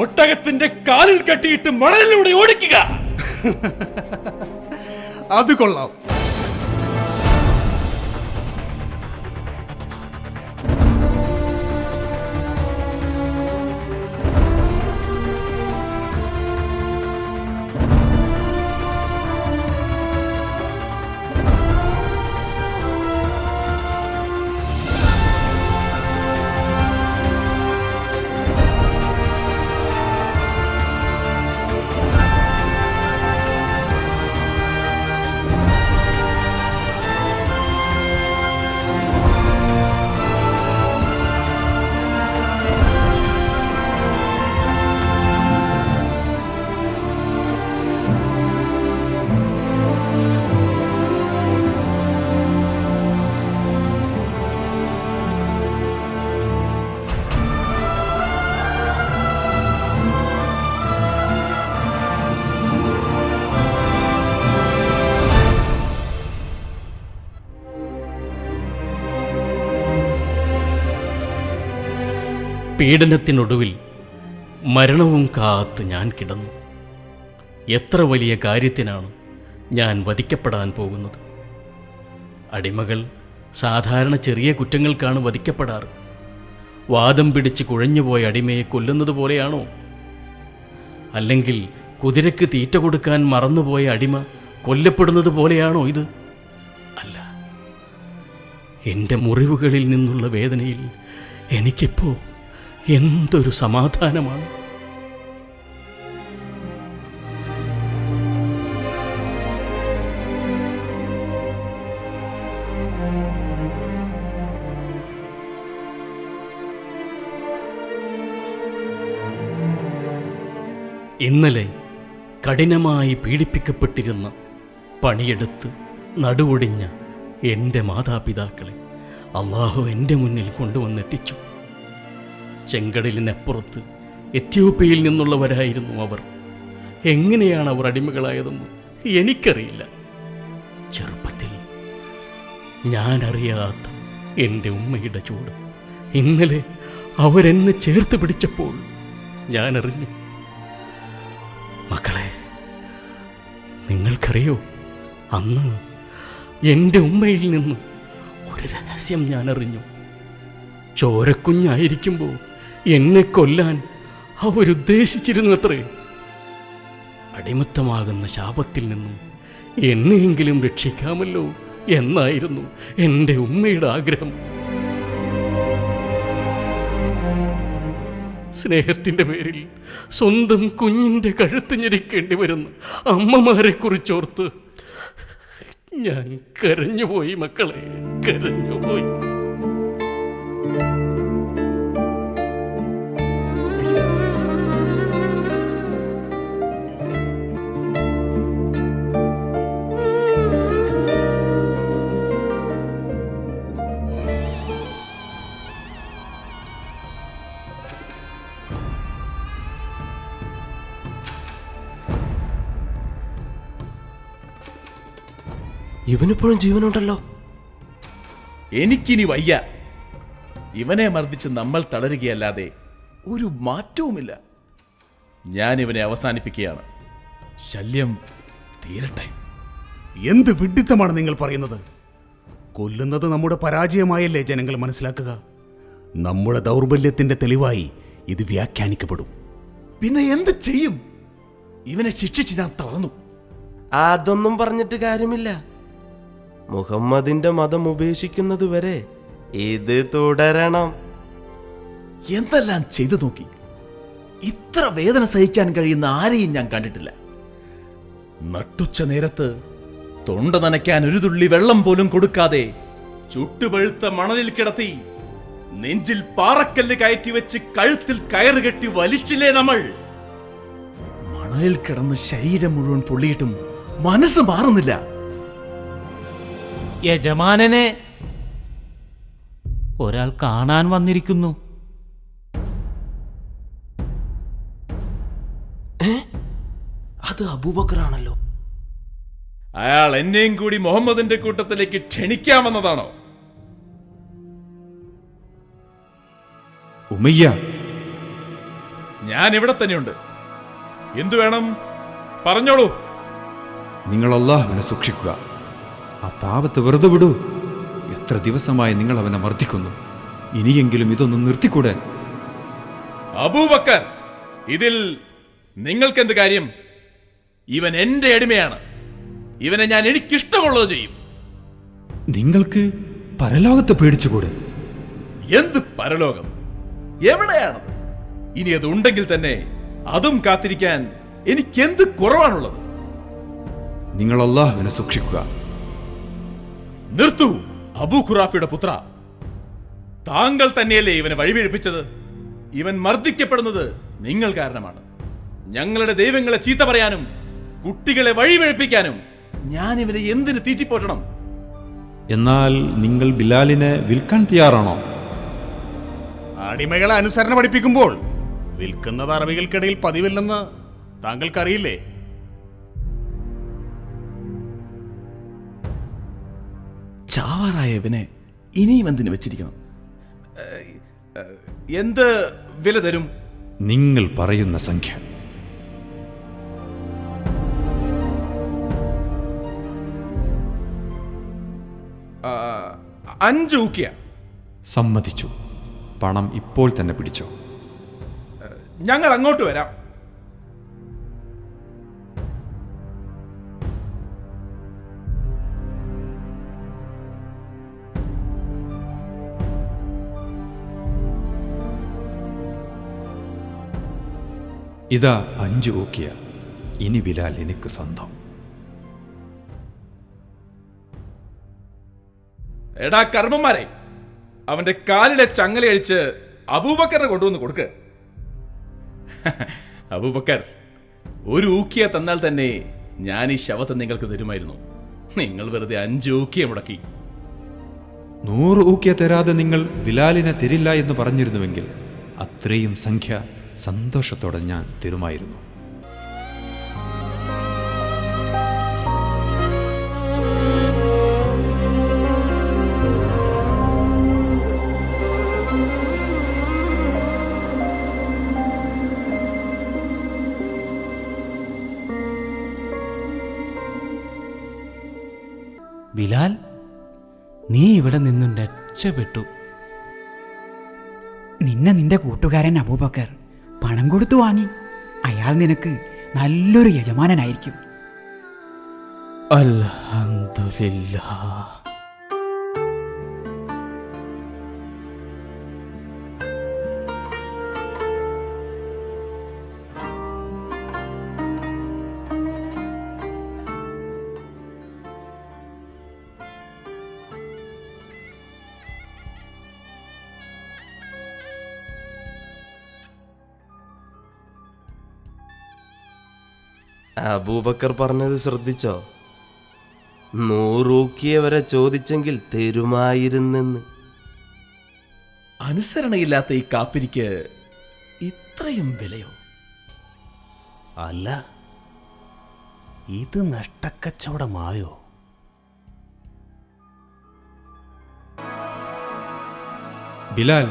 ഒട്ടകത്തിന്റെ കാലിൽ കെട്ടിയിട്ട് മണലിലൂടെ ഓടിക്കുക. അത് കൊള്ളാം. പീഡനത്തിനൊടുവിൽ മരണവും കാത്ത് ഞാൻ കിടന്നു. എത്ര വലിയ കാര്യത്തിനാണ് ഞാൻ വധിക്കപ്പെടാൻ പോകുന്നത്? അടിമകൾ സാധാരണ ചെറിയ കുറ്റങ്ങൾക്കാണ് വധിക്കപ്പെടാറ്. വാദം പിടിച്ച് കുഴഞ്ഞുപോയ അടിമയെ കൊല്ലുന്നത് പോലെയാണോ? അല്ലെങ്കിൽ കുതിരയ്ക്ക് തീറ്റ കൊടുക്കാൻ മറന്നുപോയ അടിമ കൊല്ലപ്പെടുന്നത് പോലെയാണോ ഇത്? അല്ല. എൻ്റെ മുറിവുകളിൽ നിന്നുള്ള വേദനയിൽ എനിക്കിപ്പോൾ എന്തൊരു സമാധാനമാണ്. ഇന്നലെ കഠിനമായി പീഡിപ്പിക്കപ്പെട്ടിരുന്ന, പണിയെടുത്ത് നടുവൊടിഞ്ഞ എൻ്റെ മാതാപിതാക്കളെ അള്ളാഹു എൻ്റെ മുന്നിൽ കൊണ്ടുവന്നെത്തിച്ചു. ചെങ്കടലിനപ്പുറത്ത് എത്യോപ്യയിൽ നിന്നുള്ളവരായിരുന്നു അവർ. എങ്ങനെയാണ് അവർ അടിമകളായതെന്ന് എനിക്കറിയില്ല. ചെറുപ്പത്തിൽ ഞാനറിയാത്ത എൻ്റെ ഉമ്മയുടെ ചൂട് ഇന്നലെ അവരെന്നെ ചേർത്ത് പിടിച്ചപ്പോൾ ഞാനറിഞ്ഞു. മക്കളെ, നിങ്ങൾക്കറിയോ, അന്ന് എൻ്റെ ഉമ്മയിൽ നിന്ന് ഒരു രഹസ്യം ഞാനറിഞ്ഞു. ചോരക്കുഞ്ഞായിരിക്കുമ്പോൾ എന്നെ കൊല്ലാൻ അവരുദ്ദേശിച്ചിരുന്നത്രേ. അടിമത്തമാകുന്ന ശാപത്തിൽ നിന്നും എന്നെയെങ്കിലും രക്ഷിക്കാമല്ലോ എന്നായിരുന്നു എൻ്റെ ഉമ്മയുടെ ആഗ്രഹം. സ്നേഹത്തിൻ്റെ പേരിൽ സ്വന്തം കുഞ്ഞിൻ്റെ കഴുത്ത് ഞെരിക്കേണ്ടി വരുന്ന അമ്മമാരെ കുറിച്ചോർത്ത് ഞാൻ കരഞ്ഞുപോയി മക്കളെ, കരഞ്ഞുപോയി. ഇവനിപ്പോഴും ജീവനുണ്ടല്ലോ. എനിക്കിനി വയ്യ. ഇവനെ മർദ്ദിച്ച് നമ്മൾ തളരുകയല്ലാതെ ഒരു മാറ്റവുമില്ല. ഞാൻ ഇവനെ അവസാനിപ്പിക്കുകയാണ്. ശല്യം തീരട്ടെ. എന്ത് വിഡ്ഢിത്തമാണ് നിങ്ങൾ പറയുന്നത്? കൊല്ലുന്നത് നമ്മുടെ പരാജയമായല്ലേ ജനങ്ങൾ മനസ്സിലാക്കുക? നമ്മുടെ ദൗർബല്യത്തിന്റെ തെളിവായി ഇത് വ്യാഖ്യാനിക്കപ്പെടും. പിന്നെ എന്ത് ചെയ്യും? ഇവനെ ശിക്ഷിച്ച് ഞാൻ തളർന്നു. അതൊന്നും പറഞ്ഞിട്ട് കാര്യമില്ല. മുഹമ്മദിന്റെ മതം ഉപേക്ഷിക്കുന്നത് വരെ ഇത് തുടരണം. എന്തെല്ലാം ചെയ്തു നോക്കി. ഇത്ര വേദന സഹിക്കാൻ കഴിയുന്ന ആരെയും ഞാൻ കണ്ടിട്ടില്ല. നട്ടുച്ച നേരത്ത് തൊണ്ട നനയ്ക്കാൻ ഒരു തുള്ളി വെള്ളം പോലും കൊടുക്കാതെ ചുട്ടുപഴുത്ത മണലിൽ കിടത്തി നെഞ്ചിൽ പാറക്കല്ല് കയറ്റി വെച്ച് കഴുത്തിൽ കയറ് കെട്ടി വലിച്ചില്ലേ നമ്മൾ. മണലിൽ കിടന്ന് ശരീരം മുഴുവൻ പൊള്ളിയിട്ടും മനസ്സ് മാറുന്നില്ല. യജമാനനെ ഒരാൾ കാണാൻ വന്നിരിക്കുന്നു. അത് അബൂബക്കറാണല്ലോ. അയാൾ എന്നെയും കൂടി മുഹമ്മദിന്റെ കൂട്ടത്തിലേക്ക് ക്ഷണിക്കാമെന്നതാണോ? ഉമയ്യ, ഞാൻ ഇവിടെ തന്നെയുണ്ട്. എന്തു വേണം? പറഞ്ഞോളൂ. നിങ്ങൾ അല്ലാഹുവിനെ സൂക്ഷിക്കുക. ആ പാപത്തെ വെറുതെ വിടൂ. എത്ര ദിവസമായി നിങ്ങൾ അവനെ മർദ്ദിക്കുന്നു. ഇനിയെങ്കിലും ഇതൊന്നും നിർത്തിക്കൂടെ? അബൂബക്കർ, ഇതിൽ നിങ്ങൾക്കെന്ത് കാര്യം? ഇവൻ എന്റെ അടിമയാണ്. ഇവനെ ഞാൻ എനിക്കിഷ്ടമുള്ളത് ചെയ്യും. നിങ്ങൾക്ക് പരലോകത്തെ പേടിച്ചുകൂടെ? എന്ത് പരലോകം? എവിടെയാണത്? ഇനി അത് ഉണ്ടെങ്കിൽ തന്നെ അതും കാത്തിരിക്കാൻ എനിക്കെന്ത് കുറവാണുള്ളത്? നിങ്ങൾ അല്ലാഹുവിനെ സൂക്ഷിക്കുക. നിർത്തൂ അബൂ ഖുറാഫയുടെ പുത്ര. താങ്കൾ തന്നെയല്ലേ ഇവനെ വഴിപിഴപ്പിച്ചത്? ഇവൻ മർദ്ദിക്കപ്പെടുന്നത് നിങ്ങൾ കാരണമാണ്. ഞങ്ങളുടെ ദൈവങ്ങളെ ചീത്ത പറയാനും കുട്ടികളെ വഴിപിഴപ്പിക്കാനും ഞാൻ ഇവനെ എന്തിന് തീറ്റിപ്പോറ്റണം? എന്നാൽ നിങ്ങൾ ബിലാലിനെ വിൽക്കാൻ തയ്യാറാണോ? അടിമകളെ അനുസരണ പഠിപ്പിക്കുമ്പോൾ വിൽക്കുന്നത് അറബികൾക്കിടയിൽ പതിവില്ലെന്ന് താങ്കൾക്കറിയില്ലേ? ചാവാറായ ഇവനെ ഇനിയും എന്തിനു വെച്ചിരിക്കണം? എന്ത് വില തരും? നിങ്ങൾ പറയുന്ന സംഖ്യ. അഞ്ച് ഊക്കിയ. സമ്മതിച്ചു. പണം ഇപ്പോൾ തന്നെ പിടിച്ചോ. ഞങ്ങൾ അങ്ങോട്ട് വരാം. ഇതാ 5 ഊക്കിയ. ഇനി ബിലാൽ എനിക്ക് സ്വന്തം. എടാ കർമ്മന്മാരെ, അവന്റെ കാലിലെ ചങ്ങലയഴിച്ച് അബൂബക്കറിനെ കൊണ്ടുവന്ന് കൊടുക്ക്. അബൂബക്കർ, ഒരു ഊക്കിയ തന്നാൽ തന്നെ ഞാൻ ഈ ശവത്തെ നിങ്ങൾക്ക് തരുമായിരുന്നു. നിങ്ങൾ വെറുതെ 5 ഊക്കിയ മുടക്കി. 100 ഊക്കിയ തരാതെ നിങ്ങൾ ബിലാലിനെ തരില്ല എന്ന് പറഞ്ഞിരുന്നുവെങ്കിൽ അത്രയും സംഖ്യ സന്തോഷത്തോടെ ഞാൻ തരുമായിരുന്നു. ബിലാൽ, നീ ഇവിടെ നിന്നും രക്ഷപ്പെട്ടു. നിന്നെ നിന്റെ കൂട്ടുകാരൻ അബൂബക്കർ പണം കൊടുത്തു വാങ്ങി. അയാൾ നിനക്ക് നല്ലൊരു യജമാനനായിരിക്കും. അൽഹംദുലില്ലാഹ്. അബൂബക്കർ പറഞ്ഞത് ശ്രദ്ധിച്ചോ? 100 ഊക്കിയെ വരെ ചോദിച്ചെങ്കിൽ തരുമായിരുന്നെന്ന്. അനുസരണയില്ലാത്ത ഈ കാപ്പിരിക്ക് ഇത്രയും വിലയോ? അല്ല, ഇത് നഷ്ടക്കച്ചവടമായോ? ബിലാൽ,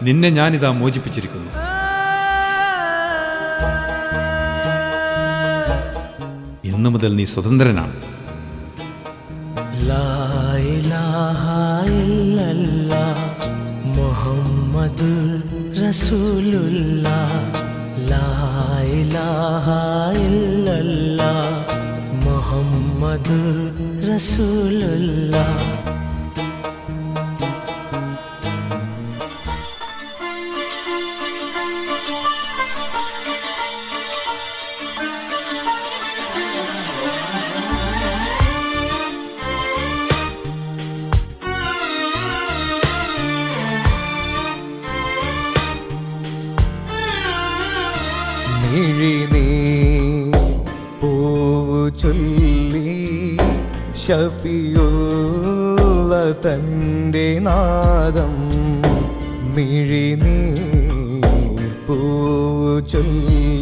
നിന്നെ ഞാനിതാ മോചിപ്പിച്ചിരിക്കുന്നു. ഇന്നു മുതൽ നീ സ്വതന്ത്രനാണ്. ലാ ഇലാഹ ഇല്ലല്ലാഹ് മുഹമ്മദുർ റസൂലുള്ളാഹ്. ലാ ഇലാഹ ഇല്ലല്ലാഹ് മുഹമ്മദുർ റസൂലുള്ളാഹ്. പൂവു ചൊല്ലി ഷഫിയുള്ള തൻ്റെ നാദം. മിഴിനീർ പൂവു ചൊല്ലി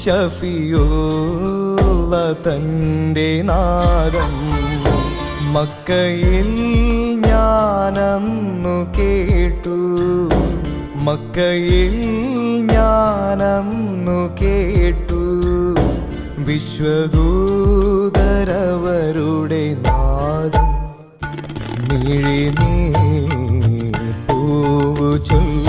ഷഫിയുള്ള തൻ്റെ നാദം. മക്കയിൽ ഞാനന്നു കേട്ടു, മക്കയിൽ ഞാനന്നു കേട്ടു, വിശ്വദൂതരവരുടെ നാദം. മിഴിനീർ പൂവു ചൊല്ലി.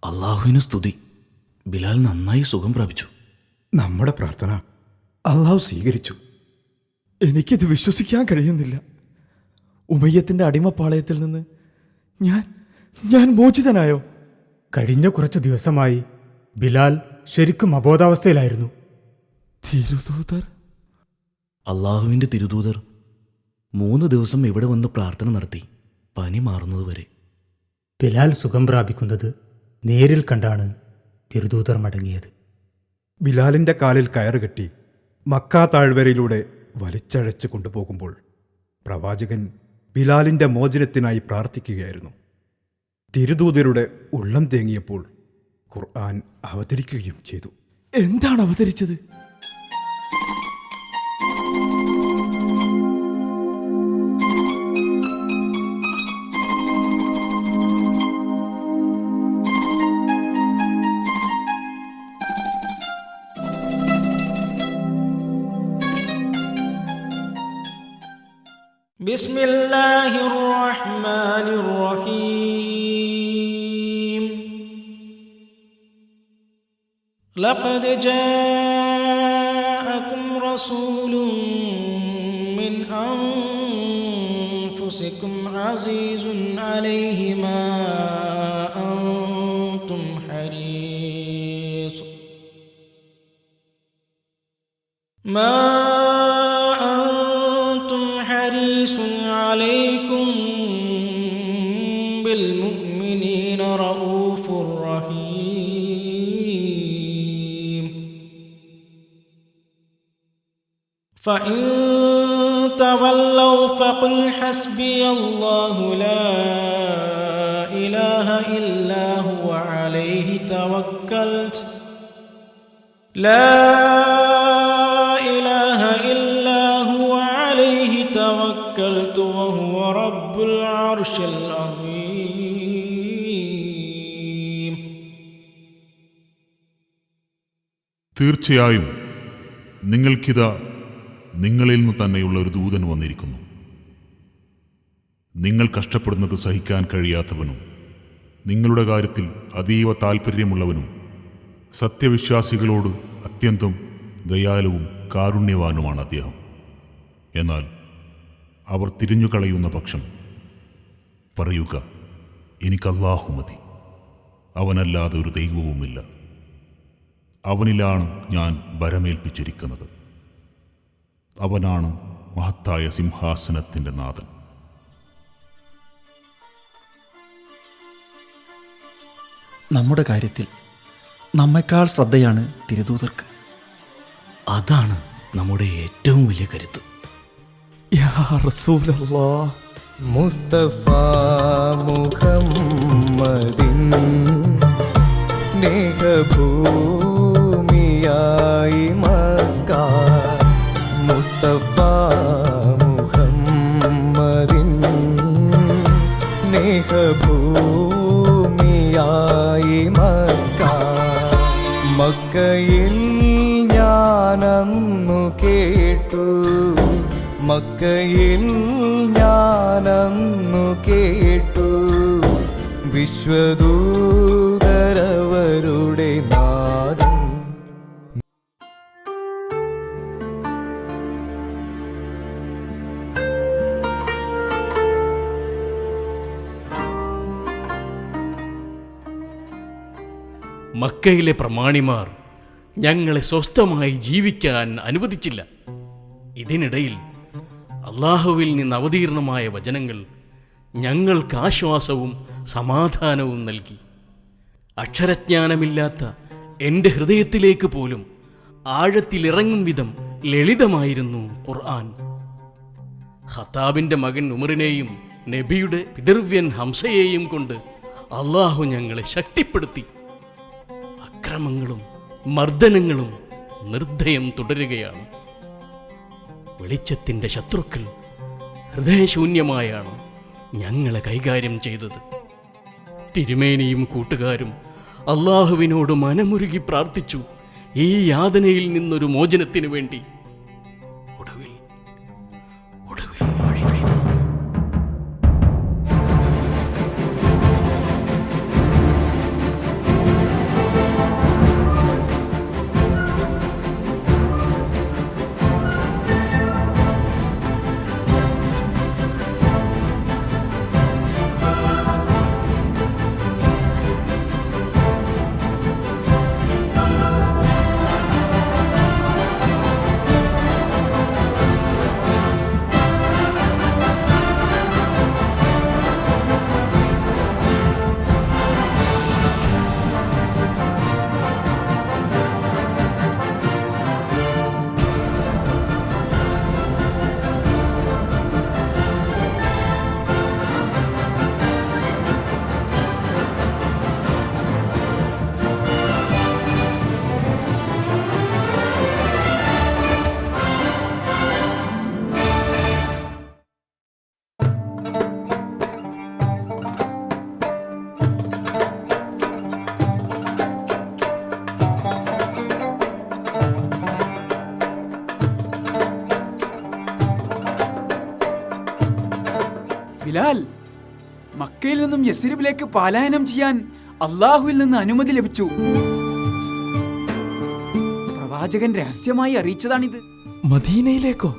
അള്ളാഹുവിന് സ്തുതി. ബിലാൽ നന്നായി സുഖം പ്രാപിച്ചു. നമ്മുടെ പ്രാർത്ഥന അള്ളാഹു സ്വീകരിച്ചു. എനിക്കിത് വിശ്വസിക്കാൻ കഴിയുന്നില്ല. ഉമയ്യത്തിൻ്റെ അടിമപ്പാളയത്തിൽ നിന്ന് ഞാൻ മോചിതനായോ? കഴിഞ്ഞ കുറച്ചു ദിവസമായി ബിലാൽ ശരിക്കും അബോധാവസ്ഥയിലായിരുന്നു. തിരുദൂതർ, അള്ളാഹുവിൻ്റെ തിരുദൂതർ 3 ദിവസം ഇവിടെ വന്ന് പ്രാർത്ഥന നടത്തി, പനി മാറുന്നതുവരെ. ബിലാൽ സുഖം പ്രാപിക്കുന്നത് നേരിൽ കണ്ടാണ് തിരുദൂതർ മടങ്ങിയത്. ബിലാലിൻ്റെ കാലിൽ കയറുകെട്ടി മക്കാ താഴ്വരയിലൂടെ വലിച്ചഴച്ച് കൊണ്ടുപോകുമ്പോൾ പ്രവാചകൻ ബിലാലിൻ്റെ മോചനത്തിനായി പ്രാർത്ഥിക്കുകയായിരുന്നു. തിരുദൂതരുടെ ഉള്ളം തേങ്ങിയപ്പോൾ ഖുർആൻ അവതരിക്കുകയും ചെയ്തു. എന്താണ് അവതരിച്ചത്? ബിസ്മില്ലാഹിർ റഹ്മാനിർ റഹീം. ലഖദ് ജാഅകും റസൂലുൻ മിൻ അൻഫുസികും അസീസുൻ അലൈഹി മാ അൻതും ഹരീസ് عليكم بالمؤمنين رؤوف فإن تولوا فقل حسبي الله لا إله إلا هو عليه توكلت لا إله إلا هو عليه توكلت وهو رب العرش العظيم. തീർച്ചയായും നിങ്ങൾക്കിതാ നിങ്ങളിൽ നിന്ന് തന്നെയുള്ള ഒരു ദൂതൻ വന്നിരിക്കുന്നു. നിങ്ങൾ കഷ്ടപ്പെടുന്നത് സഹിക്കാൻ കഴിയാത്തവനും നിങ്ങളുടെ കാര്യത്തിൽ അതീവ താൽപ്പര്യമുള്ളവനും സത്യവിശ്വാസികളോട് അത്യന്തം ദയാലുവും കാരുണ്യവാനുമാണ് അദ്ദേഹം. എന്നാൽ അവർ തിരിഞ്ഞുകളയുന്ന പക്ഷം പറയുക, എനിക്ക് അല്ലാഹു മതി, അവനല്ലാതെ ഒരു ദൈവവുമില്ല, അവനിലാണ് ഞാൻ ഭരമേൽപ്പിച്ചിരിക്കുന്നത്, അവനാണ് മഹത്തായ സിംഹാസനത്തിൻ്റെ നാഥൻ. നമ്മുടെ കാര്യത്തിൽ നമ്മെക്കാൾ ശ്രദ്ധയാണ് തിരുദൂതർക്ക്. അതാണ് നമ്മുടെ ഏറ്റവും വലിയ കരുത്ത്. യാ റസൂലല്ലാഹ്, മുസ്തഫ മുഹമ്മദിൻ സ്നേഹഭൂമിയായി മക്ക, മുസ്തഫ മുഹമ്മദിൻ സ്നേഹഭൂമിയായി മക്ക. മക്കയിൽ ഞാനന്നു കേട്ടു, മക്കയിൽ ഞാനന്നു കേട്ടു, വിശ്വദൂതരവരുടെ നാദം. മക്കയിലെ പ്രമാണിമാർ ഞങ്ങളെ സ്വസ്ഥമായി ജീവിക്കാൻ അനുവദിച്ചില്ല. ഇതിനിടയിൽ അള്ളാഹുവിൽ നിന്ന് അവതീർണമായ വചനങ്ങൾ ഞങ്ങൾക്ക് ആശ്വാസവും സമാധാനവും നൽകി. അക്ഷരജ്ഞാനമില്ലാത്ത എൻ്റെ ഹൃദയത്തിലേക്ക് പോലും ആഴത്തിലിറങ്ങും വിധം ലളിതമായിരുന്നു ഖുർആൻ. ഖത്താബിൻ്റെ മകൻ ഉമറിനെയും നബിയുടെ പിതൃവ്യൻ ഹംസയെയും കൊണ്ട് അള്ളാഹു ഞങ്ങളെ ശക്തിപ്പെടുത്തി. അക്രമങ്ങളും മർദ്ദനങ്ങളും നിർദ്ദയം തുടരുകയാണ്. വെളിച്ചത്തിൻ്റെ ശത്രുക്കൾ ഹൃദയശൂന്യമായാണ് ഞങ്ങളെ കൈകാര്യം ചെയ്തത്. തിരുമേനിയും കൂട്ടുകാരും അള്ളാഹുവിനോട് മനമുരുകി പ്രാർത്ഥിച്ചു ഈ യാതനയിൽ നിന്നൊരു മോചനത്തിനു വേണ്ടി. ബിലാൽ, മക്കയിൽ നിന്നും യസ്രിബിലേക്ക് പലായനം ചെയ്യാൻ അള്ളാഹുവിൽ നിന്ന് അനുമതി ലഭിച്ചു. പ്രവാചകൻ രഹസ്യമായി അറിയിച്ചതാണിത്. മദീനയിലേക്കോ?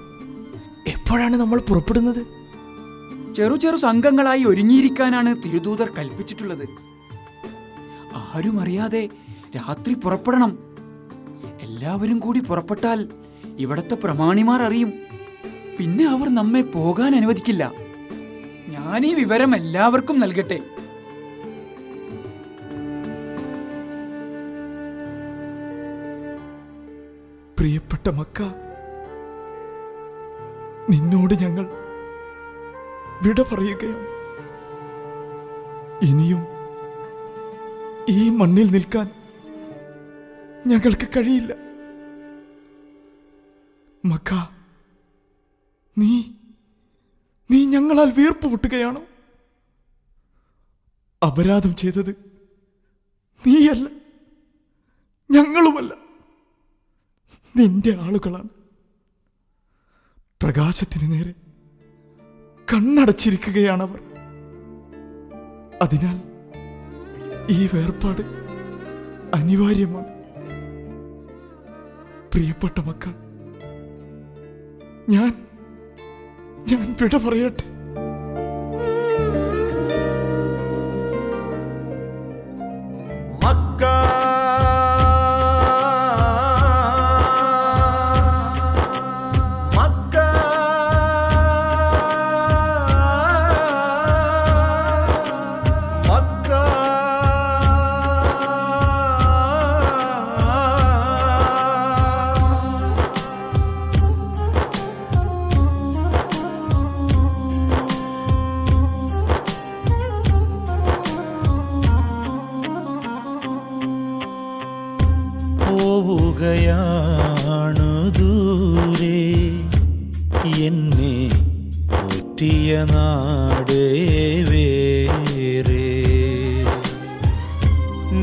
എപ്പോഴാണ് നമ്മൾ പുറപ്പെടുന്നത്? ചെറു ചെറു സംഘങ്ങളായി ഒരുങ്ങിയിരിക്കാനാണ് തിരുദൂതർ കൽപ്പിച്ചിട്ടുള്ളത്. ആരും അറിയാതെ രാത്രി പുറപ്പെടണം. എല്ലാവരും കൂടി പുറപ്പെട്ടാൽ ഇവിടത്തെ പ്രമാണിമാർ അറിയും. പിന്നെ അവർ നമ്മെ പോകാൻ അനുവദിക്കില്ല. ഞാൻ ഈ വിവരം എല്ലാവർക്കും നൽകട്ടെ. പ്രിയപ്പെട്ട മക്ക, നിന്നോട് ഞങ്ങൾ വിട പറയുകയാണ്. ഇനിയും ഈ മണ്ണിൽ നിൽക്കാൻ ഞങ്ങൾക്ക് കഴിയില്ല. മക്ക, നീ ഞങ്ങളാൽ വീർപ്പ് മുട്ടുകയാണോ? അപരാധം ചെയ്തത് നീയല്ല, ഞങ്ങളുമല്ല, നിന്റെ ആളുകളാണ്. പ്രകാശത്തിന് നേരെ കണ്ണടച്ചിരിക്കുകയാണവർ. അതിനാൽ ഈ വേർപാട് അനിവാര്യമാണ്. പ്രിയപ്പെട്ട മക്കൾ, ഞാൻ വിട പറയട്ടെ. പോവുകയാണു ദൂരെ എന്നെ ഒറ്റിയ നാടേ വേറെ.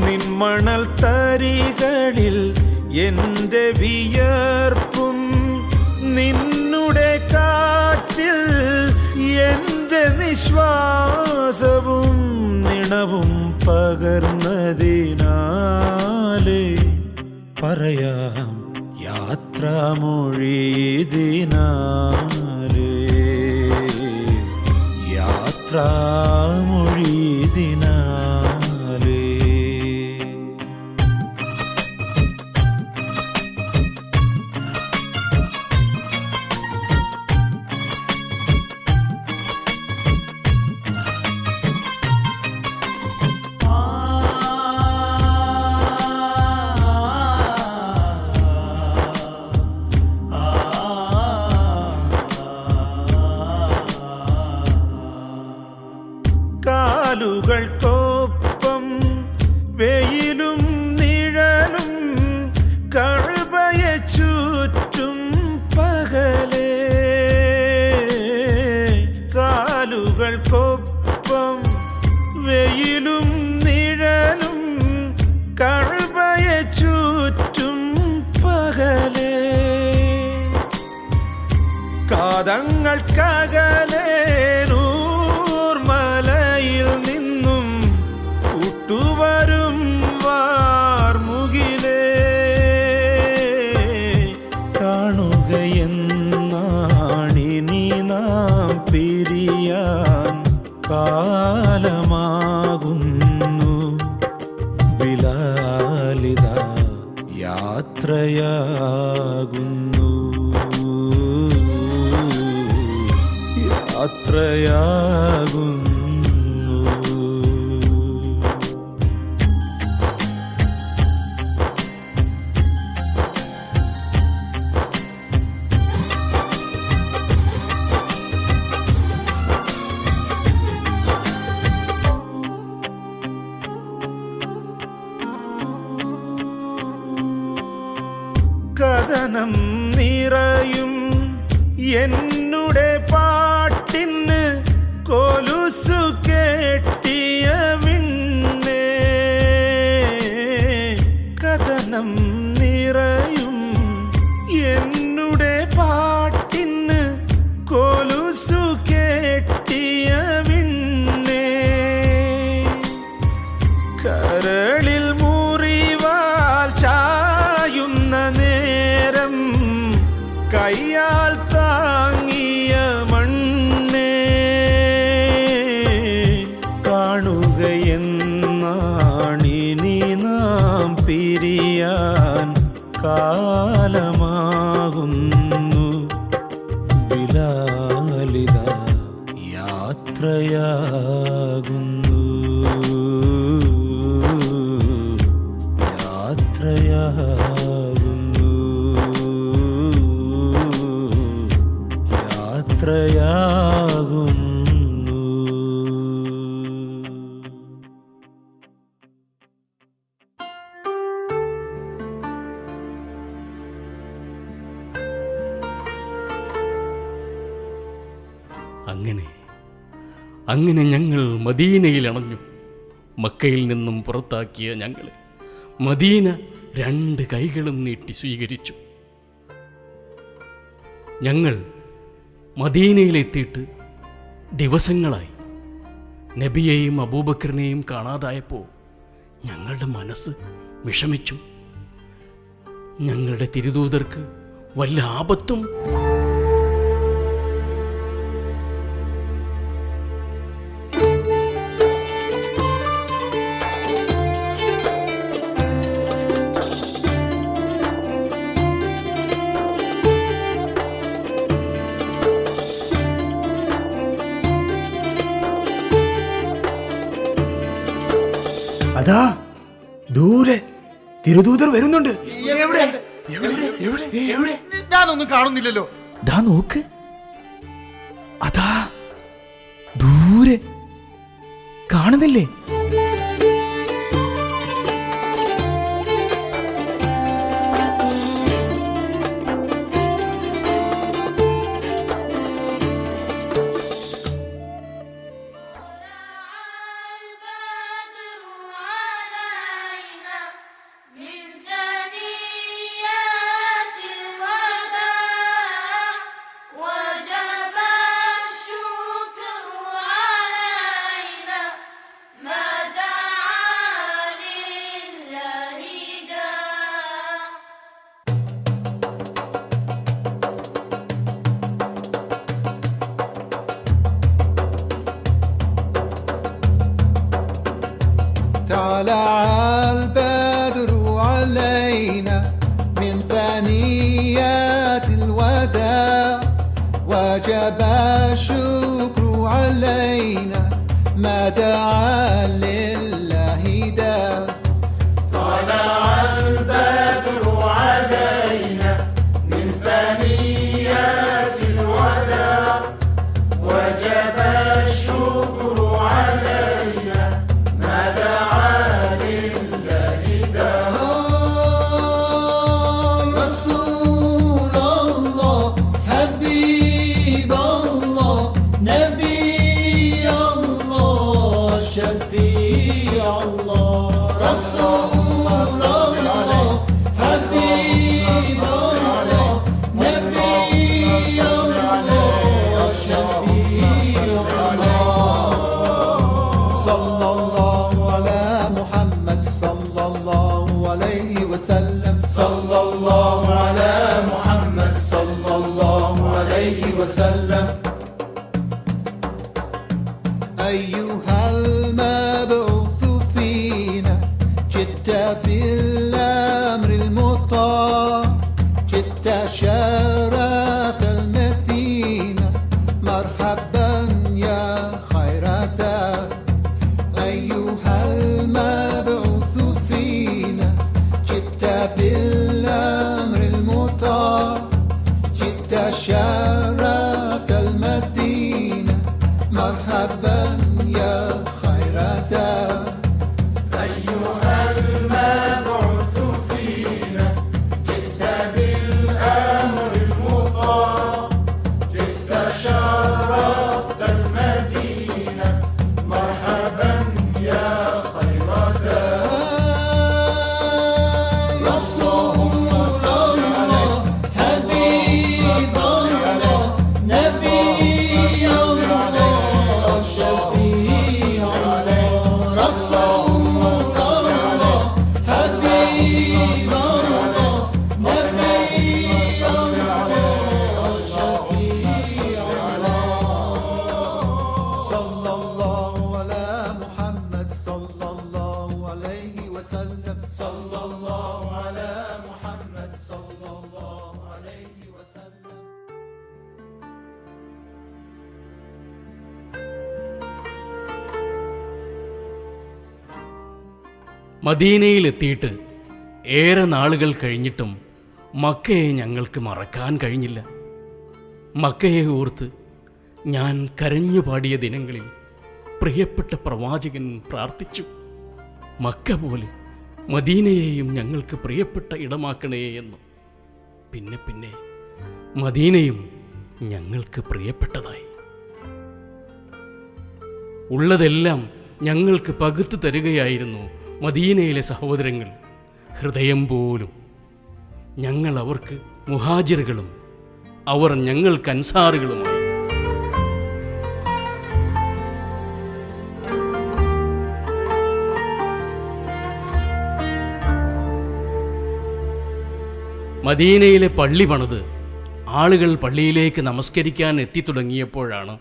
നിന്മണൽ തരികളിൽ എൻ്റെ വിയർപ്പും നിന്നുടെ കാറ്റിൽ എൻ്റെ നിശ്വാസവും നിണവും പകർന്നതിനാലേ പറയാം യാത്രാമൊഴിതിനാലേ, യാത്രാമൊഴിതിനാലേ. കാലുകൾക്കൊപ്പം വെയിലും നിഴലും കഴുബയെ ചുറ്റും പകലേ. കാലുകൾക്കൊപ്പം വെയിലും നിഴലും കഴുബയെ ചുറ്റും പകലേ. കാതങ്ങൾക്കകലേ മലയിൽ നിന്നും കൂട്ടുവരും വാർമുകിലേ. കാണുകയെന്നാണിനി നാം പിരിയാൻ കാലമാകുന്നു. ബിലാലിത യാത്രയാകുന്നു, യാത്രയാകുന്നു. കഥനം നിറയും എന്നുടെ പാട്ടിന് കൊലുസു കേട്ടിയ വിണ്ണേ. കഥനം നിറയും എന്നുടെ പാട്ടിന് കൊലുസു കേട്ടിയ വിണ്ണേ. കരളിൽ മുറിവാൽ ചായുന്ന നേരം കയ്യാൽ താങ്ങിയ മണ്ണേ. കാണുകയെന്നാണിനി നാം പിരിയാൻ കാലമാകുന്നു. ബിലാലിത യാത്രയാകുന്നു, യാത്രയാകുന്നു, യാത്രയാകുന്നു. കഥയാകുന്നു. അങ്ങനെ ഞങ്ങൾ മദീനയിൽ അണഞ്ഞു. മക്കയിൽ നിന്നും പുറത്താക്കിയ ഞങ്ങളെ മദീന 2 കൈകളും നീട്ടി സ്വീകരിച്ചു. ഞങ്ങൾ മദീനയിലെത്തിയിട്ട് ദിവസങ്ങളായി. നബിയെയും അബൂബക്കറിനെയും കാണാതായപ്പോൾ ഞങ്ങളുടെ മനസ്സ് വിഷമിച്ചു. ഞങ്ങളുടെ തിരുദൂതർക്ക് വല്ല ആപത്തും. അതാ ദൂരെ തിരുദൂതർ വരുന്നുണ്ട്. ഞാനൊന്നും കാണുന്നില്ലല്ലോ. ദാ നോക്ക്, അതാ ദൂരെ കാണുന്നില്ലേ? طلع البدر علينا من ثنيات الوداع وجب الشكر علينا ما دعا لله داع. طلع البدر علينا من ثنيات الوداع وجب الشكر علينا ما دعا لله داع. رسول الله حبيب الله نبي الله شفيع الله. رسول الله حبيب الله نبي الله شفيع الله. صلى الله على محمد صلى الله عليه وسلم. صلى الله على محمد صلى الله عليه وسلم. أيها المبعوث فينا جئت بالأمر المطاع جئت شرفت المدينة مرحبا يا خير دار. أيها المبعوث فينا جئت بالأمر المطاع جئت شرفت المدينة مرحبا يا خير دار. أيها المبعوث فينا جئت بالأمر المطاع جئت شرفت المدينة مرحبا يا خير دار. رسول الله حبيب الله نبي الله شفيع الله. رسول الله حبيب الله نبي الله شفيع الله. صلى الله على محمد صلى الله عليه وسلم. صلى الله على محمد صلى الله عليه وسلم. മദീനയിലെത്തിയിട്ട് ഏറെ നാളുകൾ കഴിഞ്ഞിട്ടും മക്കയെ ഞങ്ങൾക്ക് മറക്കാൻ കഴിഞ്ഞില്ല. മക്കയെ ഓർത്ത് ഞാൻ കരഞ്ഞു പാടിയ ദിനങ്ങളിൽ പ്രിയപ്പെട്ട പ്രവാചകൻ പ്രാർത്ഥിച്ചു, മക്ക പോലെ മദീനയെയും ഞങ്ങൾക്ക് പ്രിയപ്പെട്ട ഇടമാക്കണേ എന്ന്. പിന്നെ പിന്നെ മദീനയും ഞങ്ങൾക്ക് പ്രിയപ്പെട്ടതായി. ഉള്ളതെല്ലാം ഞങ്ങൾക്ക് പകുത്തു തരികയായിരുന്നു മദീനയിലെ സഹോദരങ്ങൾ. ഹൃദയം പോലും. ഞങ്ങൾ അവർക്ക് മുഹാജിറുകളും അവർ ഞങ്ങൾക്ക് അൻസാറുകളുമായി. മദീനയിലെ പള്ളി പണിത് ആളുകൾ പള്ളിയിലേക്ക് നമസ്കരിക്കാൻ എത്തിത്തുടങ്ങിയപ്പോഴാണ്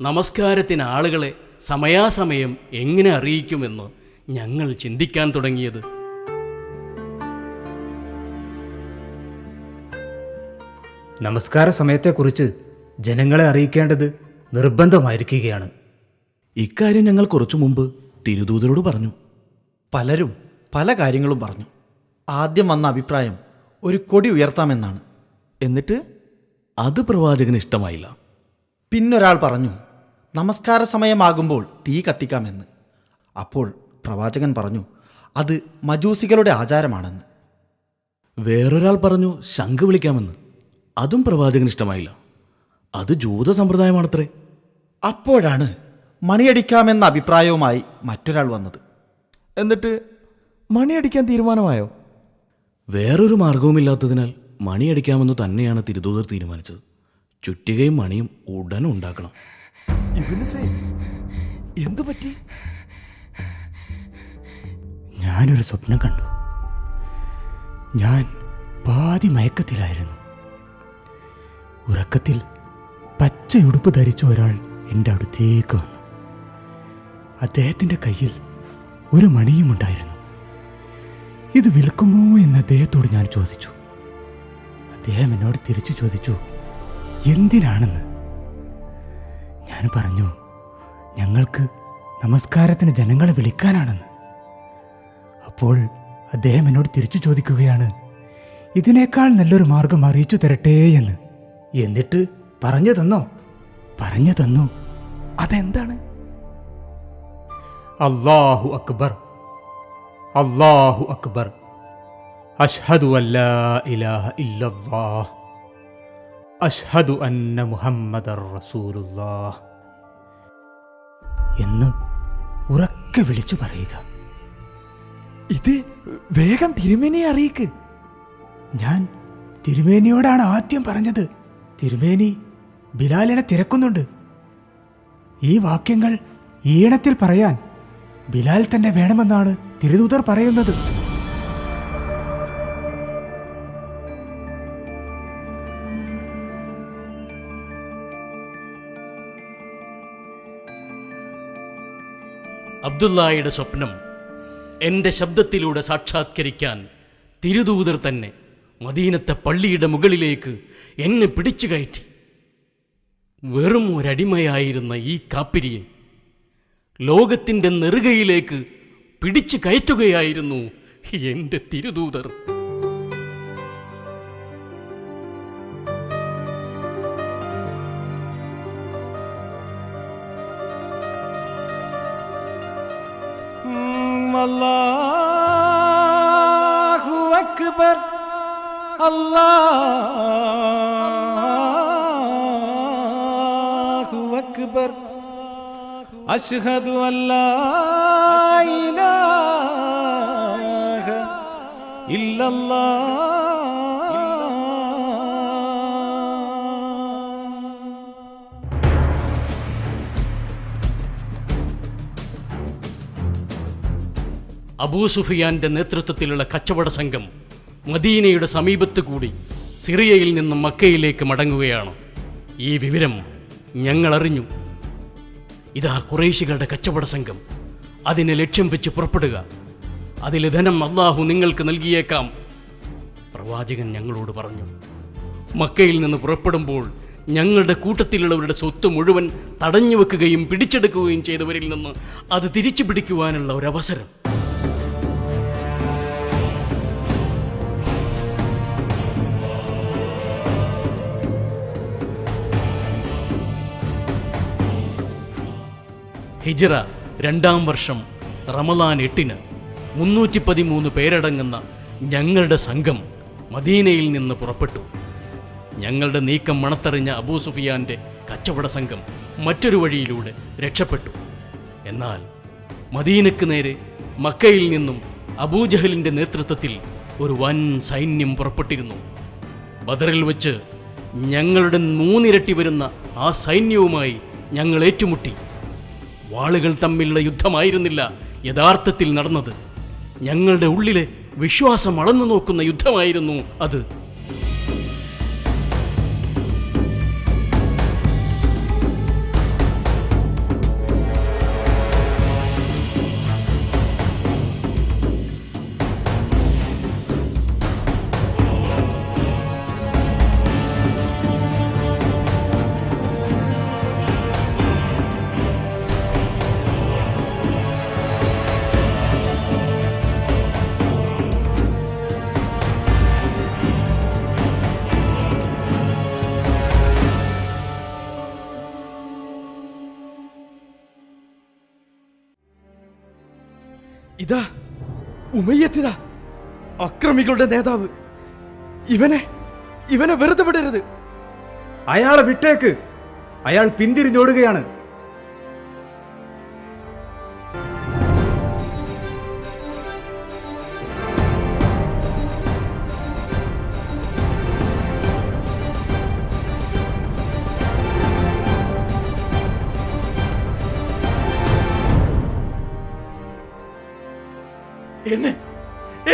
നമസ്കാരത്തിന് ആളുകളെ സമയാസമയം എങ്ങനെ അറിയിക്കുമെന്ന് ഞങ്ങൾ ചിന്തിക്കാൻ തുടങ്ങിയത്. നമസ്കാര സമയത്തെക്കുറിച്ച് ജനങ്ങളെ അറിയിക്കേണ്ടത് നിർബന്ധമായിരിക്കുകയാണ്. ഇക്കാര്യം ഞങ്ങൾ കുറച്ചു മുമ്പ് തിരുദൂതരോട് പറഞ്ഞു. പലരും പല കാര്യങ്ങളും പറഞ്ഞു. ആദ്യം വന്ന അഭിപ്രായം ഒരു കൊടി ഉയർത്താമെന്നാണ്. എന്നിട്ട് അത് പ്രവാചകന് ഇഷ്ടമായില്ല. പിന്നൊരാൾ പറഞ്ഞു നമസ്കാര സമയമാകുമ്പോൾ തീ കത്തിക്കാമെന്ന്. അപ്പോൾ പ്രവാചകൻ പറഞ്ഞു അത് മജൂസികളുടെ ആചാരമാണെന്ന്. വേറൊരാൾ പറഞ്ഞു ശംഖ് വിളിക്കാമെന്ന്. അതും പ്രവാചകന് ഇഷ്ടമായില്ല. അത് ജൂത സമ്പ്രദായമാണത്രേ. അപ്പോഴാണ് മണിയടിക്കാമെന്ന അഭിപ്രായവുമായി മറ്റൊരാൾ വന്നത്. എന്നിട്ട് മണിയടിക്കാൻ തീരുമാനമായോ? വേറൊരു മാർഗവുമില്ലാത്തതിനാൽ മണിയടിക്കാമെന്ന് തന്നെയാണ് തിരുദൂതർ തീരുമാനിച്ചത്. ചുറ്റികയും മണിയും ഉടൻ ഉണ്ടാക്കണം. എന്തു പറ്റി? ഞാനൊരു സ്വപ്നം കണ്ടു. ഞാൻ പാതി മയക്കത്തിലായിരുന്നു. ഉറക്കത്തിൽ പച്ചയുടുപ്പ് ധരിച്ച ഒരാൾ എൻ്റെ അടുത്തേക്ക് വന്നു. അദ്ദേഹത്തിൻ്റെ കയ്യിൽ ഒരു മണിയും ഉണ്ടായിരുന്നു. ഇത് വിൽക്കുമോ എന്ന് അദ്ദേഹത്തോട് ഞാൻ ചോദിച്ചു. അദ്ദേഹം എന്നോട് തിരിച്ചു ചോദിച്ചു എന്തിനാണെന്ന്. ഞാൻ പറഞ്ഞു ഞങ്ങൾക്ക് നമസ്കാരത്തിന് ജനങ്ങളെ വിളിക്കാനാണെന്ന്. അപ്പോൾ അദ്ദേഹം എന്നോട് തിരിച്ചു ചോദിക്കുകയാണ് ഇതിനേക്കാൾ നല്ലൊരു മാർഗം അറിയിച്ചു തരട്ടെ എന്ന്. എന്നിട്ട് പറഞ്ഞു തന്നോ? പറഞ്ഞു തന്നു. അതെന്താണ്? അല്ലാഹു അക്ബർ, അല്ലാഹു അക്ബർ, അഷ്ഹദു അല്ലാ ഇലാഹ ഇല്ലല്ലാഹ്, അഷ്ഹദു അന്ന മുഹമ്മദർ റസൂലുള്ളാഹ് എന്ന് ഉറക്കെ വിളിച്ചു പറയുക. ഇത് വേഗം തിരുമേനിയെ അറിയിക്ക്. ഞാൻ തിരുമേനിയോടാണ് ആദ്യം പറഞ്ഞത്. തിരുമേനി ബിലാലിനെ തിരക്കുന്നുണ്ട്. ഈ വാക്യങ്ങൾ ഈണത്തിൽ പറയാൻ ബിലാൽ തന്നെ വേണമെന്നാണ് തിരുദൂതർ പറയുന്നത്. അബ്ദുല്ലായുടെ സ്വപ്നം എൻ്റെ ശബ്ദത്തിലൂടെ സാക്ഷാത്കരിക്കാൻ തിരുദൂതർ തന്നെ മദീനത്തെ പള്ളിയുടെ മുകളിലേക്ക് എന്നെ പിടിച്ചു കയറ്റി. വെറും ഒരടിമയായിരുന്ന ഈ കാപ്പിരിയെ ലോകത്തിൻ്റെ നെറുകയിലേക്ക് പിടിച്ചു കയറ്റുകയായിരുന്നു എൻ്റെ തിരുദൂതർ. അല്ലാഹു അക്ബർ, അല്ലാഹു അക്ബർ, അശ്ഹദു അല്ലാ ഇലാഹ ഇല്ലല്ലാഹ്. അബൂ സുഫിയാന്റെ നേതൃത്വത്തിലുള്ള കച്ചവട സംഘം മദീനയുടെ സമീപത്ത് കൂടി സിറിയയിൽ നിന്നും മക്കയിലേക്ക് മടങ്ങുകയാണ്. ഈ വിവരം ഞങ്ങൾ അറിഞ്ഞു. ഇതാ ഖുറൈശികളുടെ കച്ചവട സംഘം. അതിനെ ലക്ഷ്യം വെച്ച് പുറപ്പെടുക. അതിലെ ധനം അല്ലാഹു നിങ്ങൾക്ക് നൽകിയേക്കാം. പ്രവാചകൻ ഞങ്ങളോട് പറഞ്ഞു. മക്കയിൽ നിന്ന് പുറപ്പെടുമ്പോൾ ഞങ്ങളുടെ കൂട്ടത്തിലുള്ളവരുടെ സ്വത്ത് മുഴുവൻ തടഞ്ഞു വെക്കുകയും പിടിച്ചെടുക്കുകയും ചെയ്തവരിൽ നിന്ന് അത് തിരിച്ചു പിടിക്കുവാനുള്ള ഒരവസരം. ഹിജ്റ 2-ാം വർഷം റമദാൻ 8-ന് 313 പേരടങ്ങുന്ന ഞങ്ങളുടെ സംഘം മദീനയിൽ നിന്ന് പുറപ്പെട്ടു. ഞങ്ങളുടെ നീക്കം മണത്തറിഞ്ഞ അബൂ സുഫിയാന്റെ കച്ചവട സംഘം മറ്റൊരു വഴിയിലൂടെ രക്ഷപ്പെട്ടു. എന്നാൽ മദീനക്ക് നേരെ മക്കയിൽ നിന്നും അബൂജഹലിന്റെ നേതൃത്വത്തിൽ ഒരു വൻ സൈന്യം പുറപ്പെട്ടിരുന്നു. ബദറിൽ വെച്ച് ഞങ്ങളുടെ 3 ഇരട്ടി വരുന്ന ആ സൈന്യവുമായി ഞങ്ങൾ ഏറ്റുമുട്ടി. വാളുകൾ തമ്മിലുള്ള യുദ്ധമായിരുന്നില്ല യഥാർത്ഥത്തിൽ നടന്നത്. ഞങ്ങളുടെ ഉള്ളിലെ വിശ്വാസം അളന്നു നോക്കുന്ന യുദ്ധമായിരുന്നു അത്. ഇതാ ഉമയ്യത്തിതാ, അക്രമികളുടെ നേതാവ്. ഇവനെ വെറുതെ വിടരുത്. അയാളെ വിട്ടേക്ക്. അയാൾ പിന്തിരിഞ്ഞോടുകയാണ്.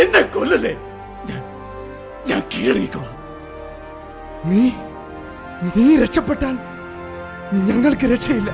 എന്നെ കൊല്ലല്ലേ, ഞാൻ കീഴടങ്ങിക്കോളാം. നീ രക്ഷപ്പെട്ടാൽ ഞങ്ങൾക്ക് രക്ഷയില്ല.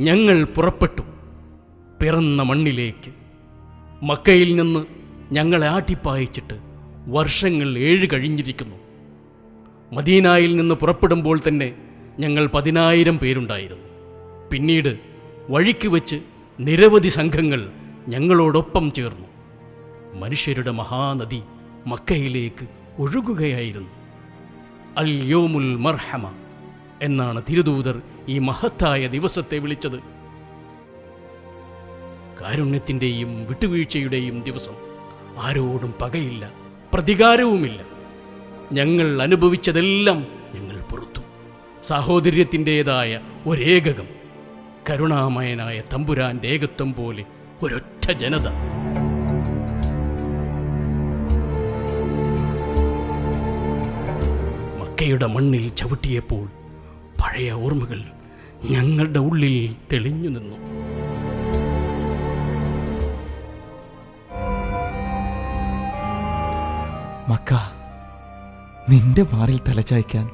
ഞങ്ങൾ പുറപ്പെട്ടു പിറന്ന മണ്ണിലേക്ക്. മക്കയിൽ നിന്ന് ഞങ്ങളെ ആട്ടിപ്പായിച്ചിട്ട് വർഷങ്ങൾ 7 കഴിഞ്ഞിരിക്കുന്നു. മദീനായിൽ നിന്ന് പുറപ്പെടുമ്പോൾ തന്നെ ഞങ്ങൾ 10,000 പേരുണ്ടായിരുന്നു. പിന്നീട് വഴിക്ക് വെച്ച് നിരവധി സംഘങ്ങൾ ഞങ്ങളോടൊപ്പം ചേർന്നു. മനുഷ്യരുടെ മഹാനദി മക്കയിലേക്ക് ഒഴുകുകയായിരുന്നു. അൽ യോമുൽ മർഹമ എന്നാണ് തിരുദൂതർ ഈ മഹത്തായ ദിവസത്തെ വിളിച്ചത്. കാരുണ്യത്തിൻ്റെയും വിട്ടുവീഴ്ചയുടെയും ദിവസം. ആരോടും പകയില്ല, പ്രതികാരവുമില്ല. ഞങ്ങൾ അനുഭവിച്ചതെല്ലാം ഞങ്ങൾ പുറത്തു. സാഹോദര്യത്തിൻ്റെതായ ഒരേകകം, കരുണാമയനായ തമ്പുരാന്റെ ഏകത്വം പോലെ ഒരൊറ്റ ജനത. മക്കയുടെ മണ്ണിൽ ചവിട്ടിയപ്പോൾ പഴയ ഓർമ്മകൾ ഞങ്ങളുടെ ഉള്ളിൽ തെളിഞ്ഞു നിന്നു. മക്ക, നിന്റെ മാറിൽ തലചായ്ക്കാൻ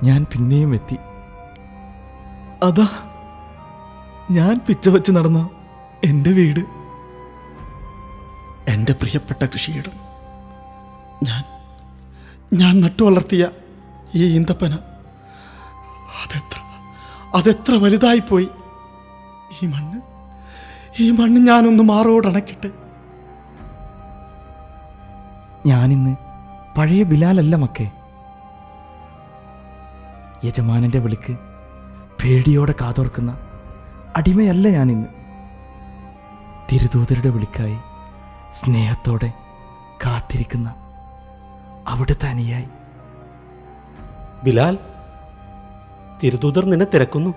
ഞാൻ പിന്നെയും എത്തി. അതാ ഞാൻ പിച്ച വച്ച് നടന്ന എൻ്റെ വീട്, എൻ്റെ പ്രിയപ്പെട്ട കൃഷിയിടം, ഞാൻ നട്ടു വളർത്തിയ ഈ ഈന്തപ്പന, അതെത്ര വലുതായിപ്പോയി. ഈ മണ്ണ് ഞാനൊന്ന് മാറോടണക്കിട്ട്. ഞാനിന്ന് പഴയ ബിലാലല്ല മക്കേ. യജമാനന്റെ വിളിക്ക് പേടിയോടെ കാതോർക്കുന്ന അടിമയല്ല ഞാനിന്ന്. തിരുദൂതരുടെ വിളിക്കായി സ്നേഹത്തോടെ കാത്തിരിക്കുന്ന അവിടുത്തെ അനുയായി. ബിലാൽ, തിരുദൂതർ നിന്നെ തിരക്കുന്നു.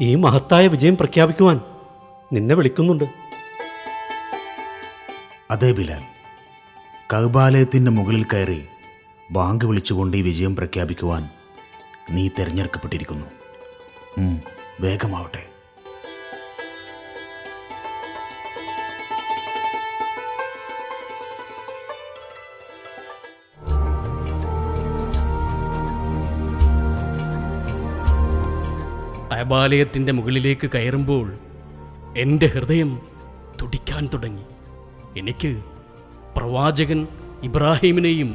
ഈ മഹത്തായ വിജയം പ്രഖ്യാപിക്കുവാൻ നിന്നെ വിളിക്കുന്നുണ്ട്. അതെ ബിലാൽ, കഅബാലയത്തിൻ്റെ മുകളിൽ കയറി ബാങ്ക് വിളിച്ചുകൊണ്ട് ഈ വിജയം പ്രഖ്യാപിക്കുവാൻ നീ തിരഞ്ഞെടുക്കപ്പെട്ടിരിക്കുന്നു. വേഗമാവട്ടെ. കഅബാലയത്തിൻ്റെ മുകളിലേക്ക് കയറുമ്പോൾ എൻ്റെ ഹൃദയം തുടിക്കാൻ തുടങ്ങി. എനിക്ക് പ്രവാചകൻ ഇബ്രാഹിമിനെയും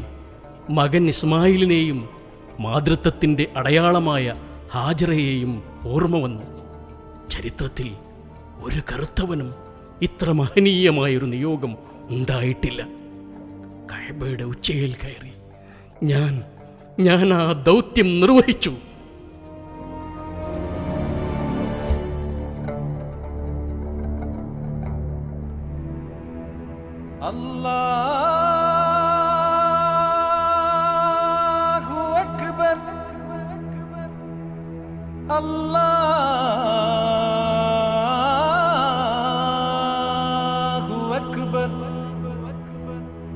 മകൻ ഇസ്മായിലിനെയും മാതൃത്വത്തിൻ്റെ അടയാളമായ ഹാജറയെയും ഓർമ്മ വന്നു. ചരിത്രത്തിൽ ഒരു കറുത്തവനും ഇത്ര മഹനീയമായൊരു നിയോഗം ഉണ്ടായിട്ടില്ല. കഅബയുടെ ഉച്ചയിൽ കയറി ഞാൻ ആ ദൗത്യം നിർവഹിച്ചു. അല്ലാഹു അക്ബർ അല്ലാഹു അക്ബർ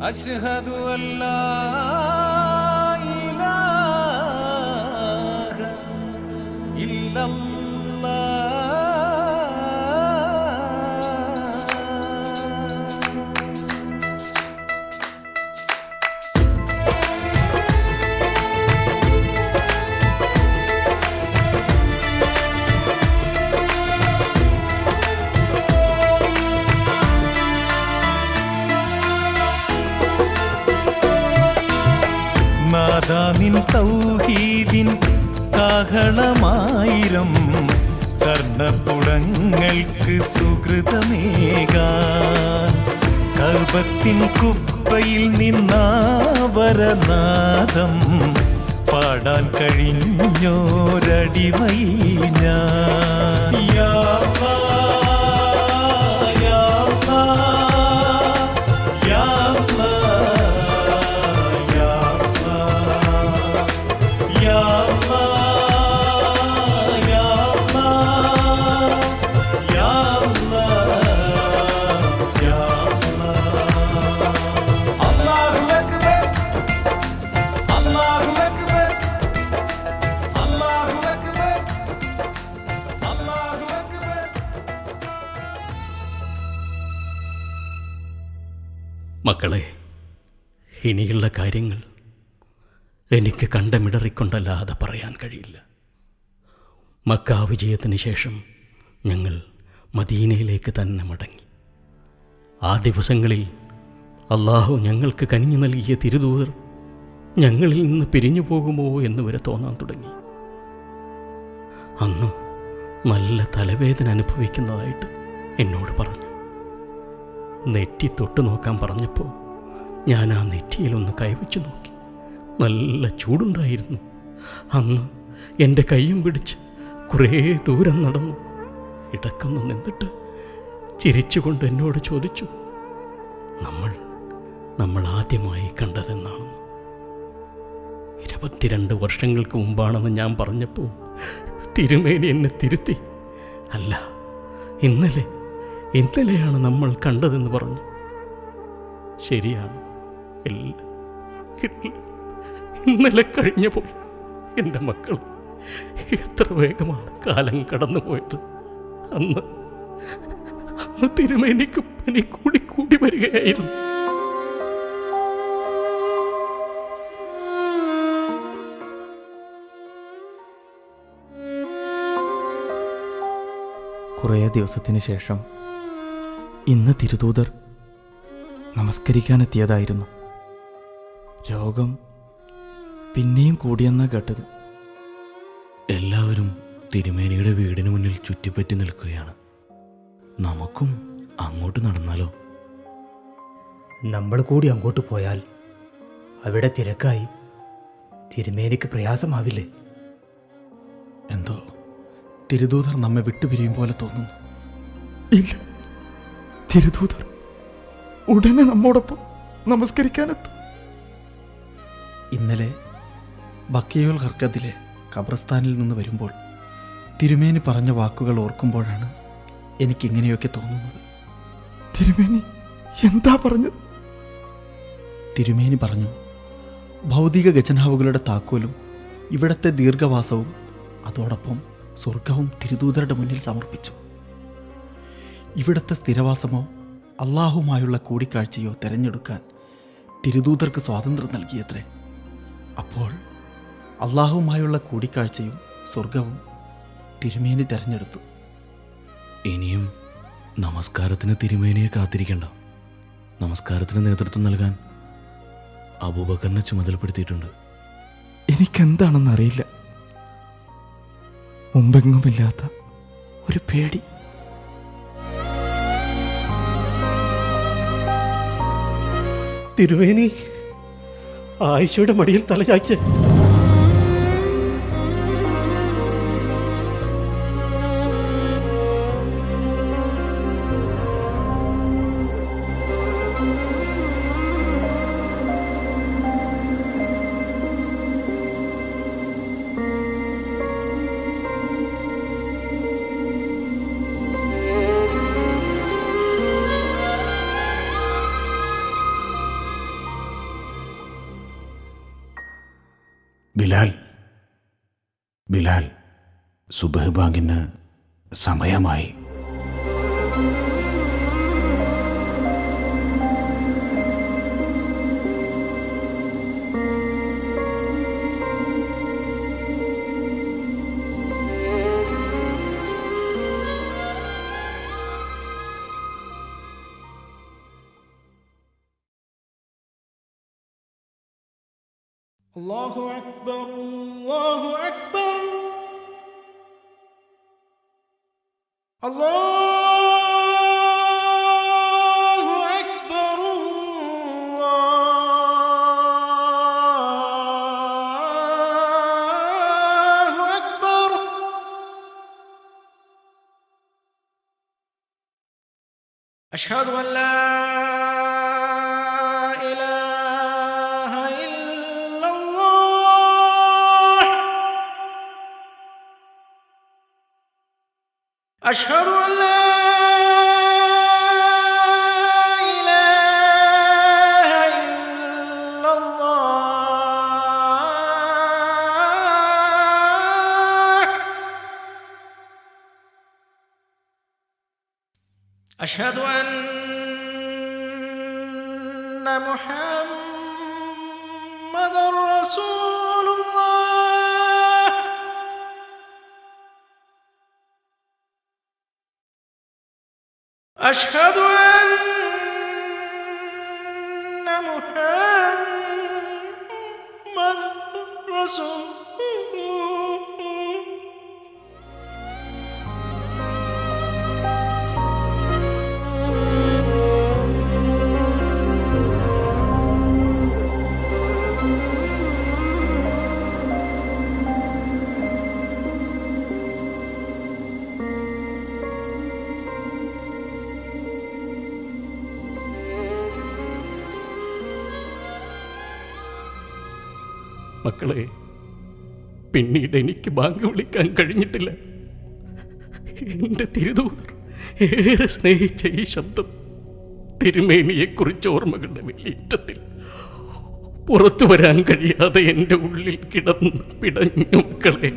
അശ്ഹദു അല്ലാ ഇലാഹ ഇല്ലല്ലാഹ്. നാദാനിൻ തൗഹീദിൻ കാഹളമായിരം കർണപുടങ്ങൾക്ക് സുഹൃതമേകാൻ കഅബത്തിൻ കുബ്ബയിൽ നിന്നാവരനാദം പാടാൻ കഴിഞ്ഞോരടിമയിൽ ഞാൻ. യാ അല്ലാഹ്, യാ അല്ലാഹ്, യാ മക്കളെ, ഇനിയുള്ള കാര്യങ്ങൾ എനിക്ക് കണ്ടമിടറിക്കൊണ്ടല്ലാതെ പറയാൻ കഴിയില്ല. മക്ക വിജയത്തിന് ശേഷം ഞങ്ങൾ മദീനയിലേക്ക് തന്നെ മടങ്ങി. ആ ദിവസങ്ങളിൽ അള്ളാഹു ഞങ്ങൾക്ക് കനിഞ്ഞു നൽകിയ തിരുദൂതർ ഞങ്ങളിൽ നിന്ന് പിരിഞ്ഞു പോകുമോ എന്ന് വരെ തോന്നാൻ തുടങ്ങി. അന്ന് നല്ല തലവേദന അനുഭവിക്കുന്നതായിട്ട് എന്നോട് പറഞ്ഞു. നെറ്റി തൊട്ട് നോക്കാൻ പറഞ്ഞപ്പോൾ ഞാൻ ആ നെറ്റിയിലൊന്ന് കൈവച്ചു നോക്കി. നല്ല ചൂടുണ്ടായിരുന്നു. അന്ന് എൻ്റെ കൈയും പിടിച്ച് കുറേ ദൂരം നടന്നു. ഇടക്കൊന്ന് നിന്നിട്ട് ചിരിച്ചുകൊണ്ട് എന്നോട് ചോദിച്ചു, നമ്മൾ ആദ്യമായി കണ്ടതെന്നാണെന്ന്. 22 വർഷങ്ങൾക്ക് മുമ്പാണെന്ന് ഞാൻ പറഞ്ഞപ്പോൾ തിരുമേനി എന്നെ തിരുത്തി. അല്ല, ഇന്നലെയാണ് നമ്മൾ കണ്ടതെന്ന് പറഞ്ഞു. ശരിയാണ്, ഇന്നലെ കഴിഞ്ഞപ്പോൾ എൻ്റെ മക്കൾ എത്ര വേഗമാണ് കാലം കടന്നുപോയത്. അന്ന് തിരുമേനിക്ക് പനി കൂടി വരികയായിരുന്നു. കുറേ ദിവസത്തിന് ശേഷം ഇന്ന് തിരുദൂതർ നമസ്കരിക്കാനെത്തിയതായിരുന്നു. രോഗം പിന്നെയും കൂടിയെന്നാ കേട്ടത്. എല്ലാവരും തിരുമേനിയുടെ വീടിന് മുന്നിൽ ചുറ്റിപ്പറ്റി നിൽക്കുകയാണ്. നമുക്കും അങ്ങോട്ട് നടന്നാലോ? നമ്മൾ കൂടി അങ്ങോട്ട് പോയാൽ അവിടെ തിരക്കായി തിരുമേനിക്ക് പ്രയാസമാവില്ലേ? എന്തോ തിരുദൂതർ നമ്മെ വിട്ടുപിരിയും പോലെ തോന്നുന്നു. ഇല്ല, തിരുദൂതർ ഉടനെ നമ്മോടൊപ്പം നമസ്കരിക്കാനെത്തും. ഇന്നലെ ബക്കിയുൽ ഹർക്കത്തിലെ ഖബർസ്ഥാനിൽ നിന്ന് വരുമ്പോൾ തിരുമേനി പറഞ്ഞ വാക്കുകൾ ഓർക്കുമ്പോഴാണ് എനിക്കിങ്ങനെയൊക്കെ തോന്നുന്നത്. തിരുമേനി എന്താ പറഞ്ഞത്? തിരുമേനി പറഞ്ഞു, ഭൗതിക ഖജനാവുകളുടെ താക്കോലും ഇവിടത്തെ ദീർഘവാസവും അതോടൊപ്പം സ്വർഗവും തിരുദൂതരുടെ മുന്നിൽ സമർപ്പിച്ചു. ഇവിടുത്തെ സ്ഥിരവാസമോ അള്ളാഹുമായുള്ള കൂടിക്കാഴ്ചയോ തിരഞ്ഞെടുക്കാൻ തിരുദൂതർക്ക് സ്വാതന്ത്ര്യം നൽകിയത്രേ. അപ്പോൾ അള്ളാഹുമായുള്ള കൂടിക്കാഴ്ചയും സ്വർഗവും തിരുമേനി തിരഞ്ഞെടുത്തു. ഇനിയും നമസ്കാരത്തിന് തിരുമേനിയെ കാത്തിരിക്കണ്ട. നമസ്കാരത്തിന് നേതൃത്വം നൽകാൻ അബൂബക്കറിനെ ചുമതലപ്പെടുത്തിയിട്ടുണ്ട്. എനിക്കെന്താണെന്നറിയില്ല. മുമ്പെങ്ങുമില്ലാത്ത ഒരു പേടി. തിരുവേനി ആയിഷയുടെ മടിയിൽ തലചായ്ച്ച് ബിലാൽ, ബിലാൽ, സുബഹ് ബാങ്കിന് സമയമായി. الله أكبر الله أكبر الله أكبر الله أكبر أشهد أن لا أشهد أن لا إله إلا الله أشهد أن محمدًا رسول الله أشهد أن محمد رسول മക്കളെ, പിന്നീട് എനിക്ക് ബാങ്ക് വിളിക്കാൻ കഴിഞ്ഞിട്ടില്ല. എൻ്റെ തിരുദൂതർ ഏറെ സ്നേഹിച്ച ഈ ശബ്ദം തിരുമേനിയെക്കുറിച്ച് ഓർമ്മകളുടെ വലിയേറ്റത്തിൽ പുറത്തു വരാൻ കഴിയാതെ എൻ്റെ ഉള്ളിൽ കിടന്ന് പിടഞ്ഞു. മക്കളെ,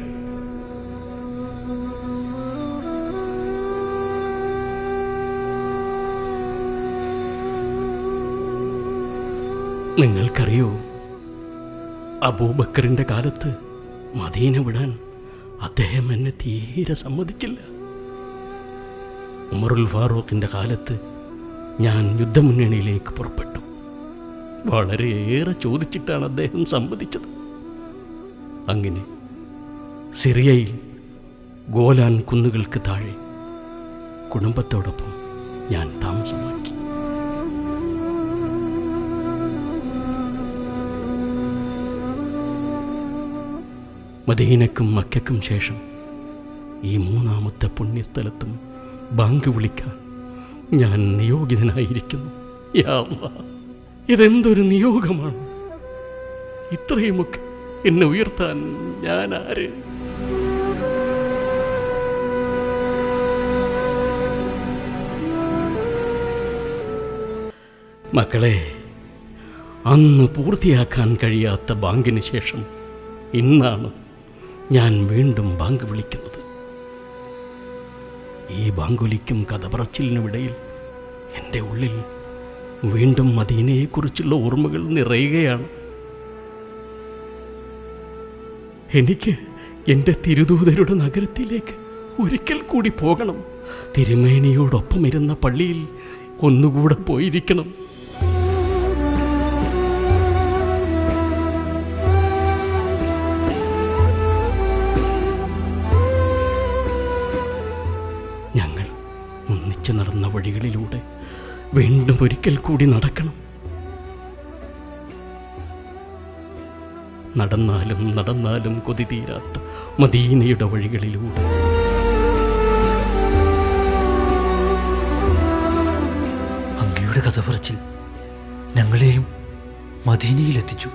നിങ്ങൾക്കറിയോ, അബൂബക്കറിൻ്റെ കാലത്ത് മദീന വിടാൻ അദ്ദേഹം എന്നെ തീരെ സമ്മതിച്ചില്ല. ഉമറുൽ ഫാറൂഖിൻ്റെ കാലത്ത് ഞാൻ യുദ്ധമുന്നണിയിലേക്ക് പുറപ്പെട്ടു. വളരെയേറെ ചോദിച്ചിട്ടാണ് അദ്ദേഹം സമ്മതിച്ചത്. അങ്ങനെ സിറിയയിൽ ഗോലാൻ കുന്നുകൾക്ക് താഴെ കുടുംബത്തോടൊപ്പം ഞാൻ താമസമാക്കി. മദീനക്കും മക്കയ്ക്കും ശേഷം ഈ മൂന്നാമത്തെ പുണ്യസ്ഥലത്തും ബാങ്ക് വിളിക്കാൻ ഞാൻ നിയോഗിതനായിരിക്കുന്നു. യാ അല്ലാഹ്, ഇതെന്തൊരു നിയോഗമാണ്! ഇത്രയുമൊക്കെ എന്നെ ഉയർത്താൻ ഞാൻ ആര്? മക്കളെ, അന്ന് പൂർത്തിയാക്കാൻ കഴിയാത്ത ബാങ്കിന് ശേഷം ഇന്നാണ് ഞാൻ വീണ്ടും ബാങ്ക് വിളിക്കുന്നത്. ഈ ബാങ്കുലിക്കും കഥ പറച്ചിലിനുമിടയിൽ എൻ്റെ ഉള്ളിൽ വീണ്ടും മദീനയെക്കുറിച്ചുള്ള ഓർമ്മകൾ നിറയുകയാണ്. എനിക്ക് എൻ്റെ തിരുദൂതരുടെ നഗരത്തിലേക്ക് ഒരിക്കൽ കൂടി പോകണം. തിരുമേനിയോടൊപ്പം ഇരുന്ന പള്ളിയിൽ ഒന്നുകൂടെ പോയിരിക്കണം. ഞങ്ങൾ ഒന്നിച്ചു നടന്ന വഴികളിലൂടെ വീണ്ടും ഒരിക്കൽ കൂടി നടക്കണം. നടന്നാലും നടന്നാലും കൊതി തീരാത്ത മദീനയുടെ വഴികളിലൂടെ. അങ്ങയുടെ കഥ പറച്ചിൽ ഞങ്ങളെയും മദീനയിലെത്തിച്ചു.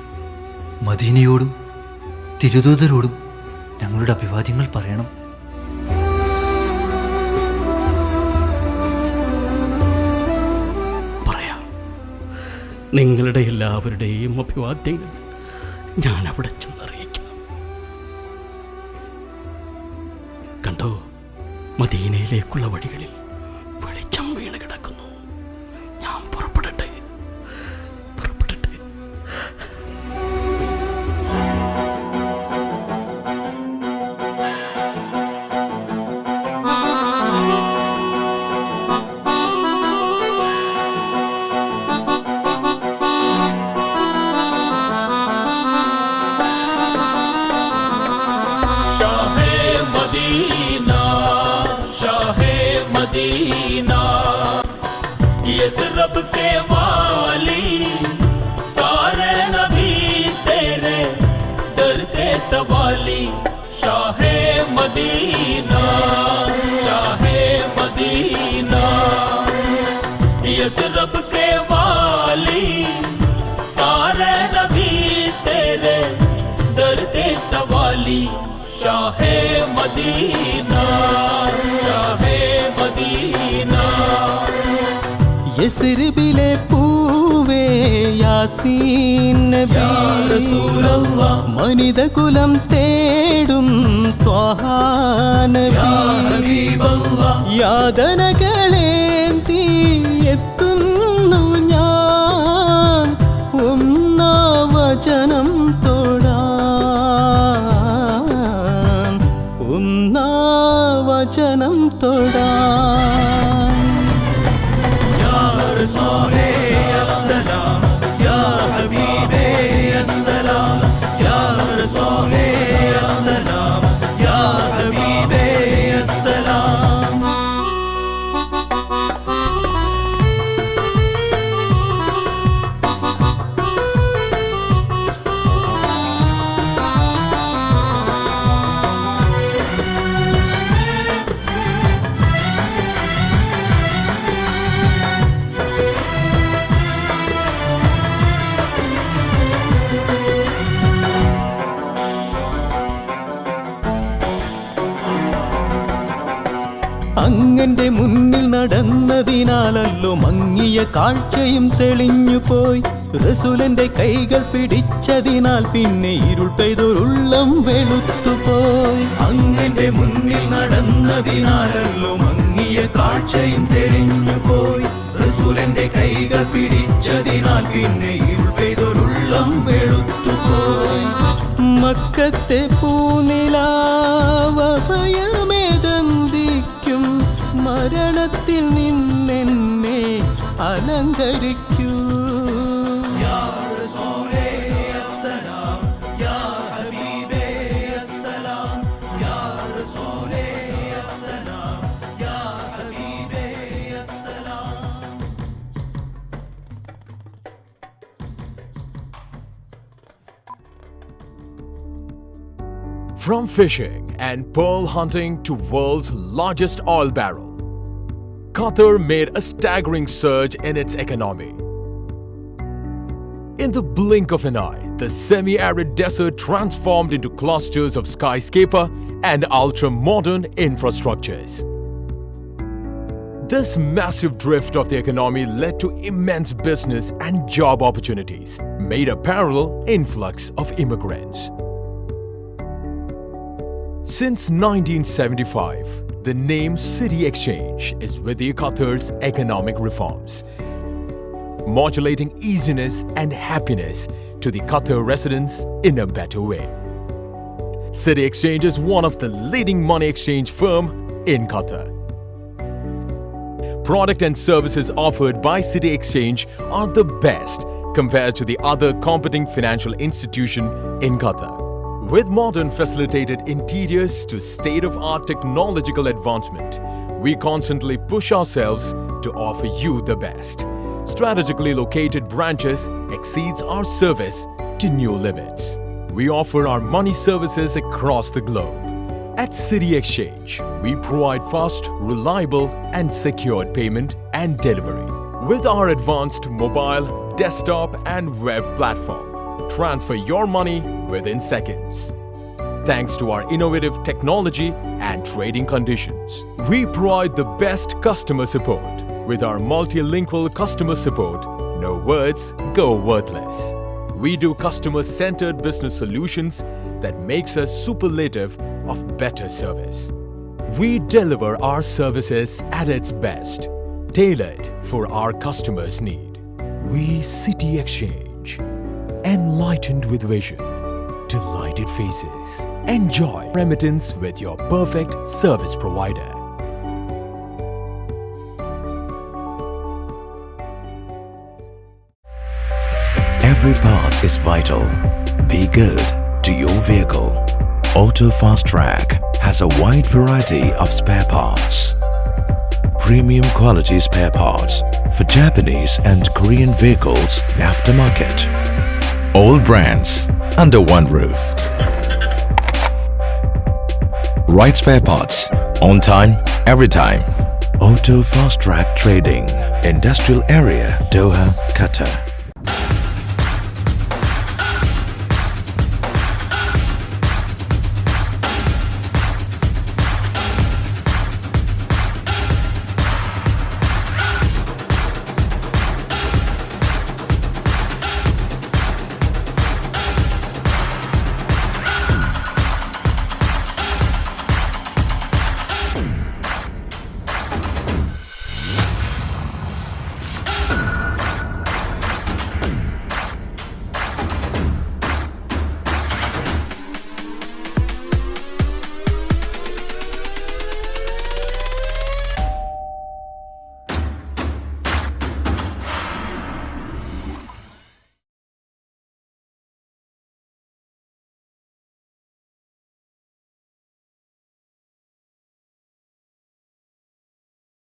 മദീനയോടും തിരുദൂതരോടും ഞങ്ങളുടെ അഭിവാദ്യങ്ങൾ പറയണം. പറയാം. നിങ്ങളുടെ എല്ലാവരുടെയും അഭിവാദ്യങ്ങൾ ഞാൻ അവിടെ ചെന്നറിയിക്കാം. കണ്ടോ, മദീനയിലേക്കുള്ള വഴികളിൽ വെളിച്ചം വീണ് കിടക്കുന്നു. ഞാൻ പുറപ്പെടട്ടെ. मदीना इस रब के वाली सारे नबी तेरे दर के सवाली शाहे मदीना शाहे मदीना इस रब के वाली सारे नबी तेरे दर के सवाली शाहे मदीना शाहे മദീന യസ്രിബിലെ പൂവേ യാസീൻ നബി യാ റസൂലല്ലാഹ് മനിതകുലം തേടും ത്വഹാ നബി യാ ഹബീബല്ലാഹ് യാതനകളേന്തി എത്തുന്നു ഞാൻ ഒന്നാ വചനം തൊടാൻ ഒന്നാ വചനം തൊടാൻ യാ റസൂലേ അസ്സലാം യാ ഹബീബേ അസ്സലാം യാ റസൂലേ അസ്സലാം യാ ഹബീബേ അസ്സലാം അങ്ങന്റെ മുന്നിൽ നടന്നതിനാലല്ലോ മങ്ങിയ കാഴ്ചയും തെളിഞ്ഞു പോയി റസൂലന്റെ കൈകൾ പിടിച്ചതിനാൽ പിന്നെ ഇരുൾ പെയ്തൊരുള്ളം വെളുത്തുപോയി അങ്ങന്റെ മുന്നിൽ നടന്നതിനാലല്ലോ മങ്ങിയ കാഴ്ചയും തെളിഞ്ഞു പോയി റസൂലന്റെ കൈകൾ പിടിച്ചതിനാൽ പിന്നെ ഇരുൾ പെയ്തൊരുള്ളം വെളുത്തുപോയി മക്കത്തെ പൂനിലാവഭയമേതന്തിക്കും മരണത്തിൽ നിന്നെന്നെ അലങ്കരിക്കൂ യാ റസൂലേ അസ്സലാം യാ ഹബീബേ അസ്സലാം യാ റസൂലേ അസ്സലാം യാ ഹബീബേ അസ്സലാം From fishing and pearl hunting to world's largest oil barrel, Qatar made a staggering surge in its economy. In the blink of an eye, the semi-arid desert transformed into clusters of skyscraper and ultra-modern infrastructures. This massive drift of the economy led to immense business and job opportunities, made a parallel influx of immigrants. Since 1975, the name City Exchange is with the Qatar's economic reforms, modulating easiness and happiness to the Qatar residents in a better way. City Exchange is one of the leading money exchange firm in Qatar. Product and services offered by City Exchange are the best compared to the other competing financial institution in Qatar. With modern facilitated interiors to state-of-art technological advancement, we constantly push ourselves to offer you the best. Strategically located branches exceeds our service to new limits. We offer our money services across the globe. At City Exchange, we provide fast, reliable and secured payment and delivery. With our advanced mobile, desktop and web platform, transfer your money within seconds. Thanks to our innovative technology and trading conditions, we provide the best customer support. With our multilingual customer support, no words go worthless. We do customer-centered business solutions that makes us superlative of better service. We deliver our services at its best, tailored for our customers' need. We City Exchange, enlightened with vision, delighted faces. Enjoy remittance with your perfect service provider. Every part is vital. Be good to your vehicle. Auto Fast Track has a wide variety of spare parts. Premium quality spare parts for Japanese and Korean vehicles aftermarket. All brands under one roof. Right spare parts, on time, every time. Auto Fast Track Trading, Industrial Area, Doha, Qatar.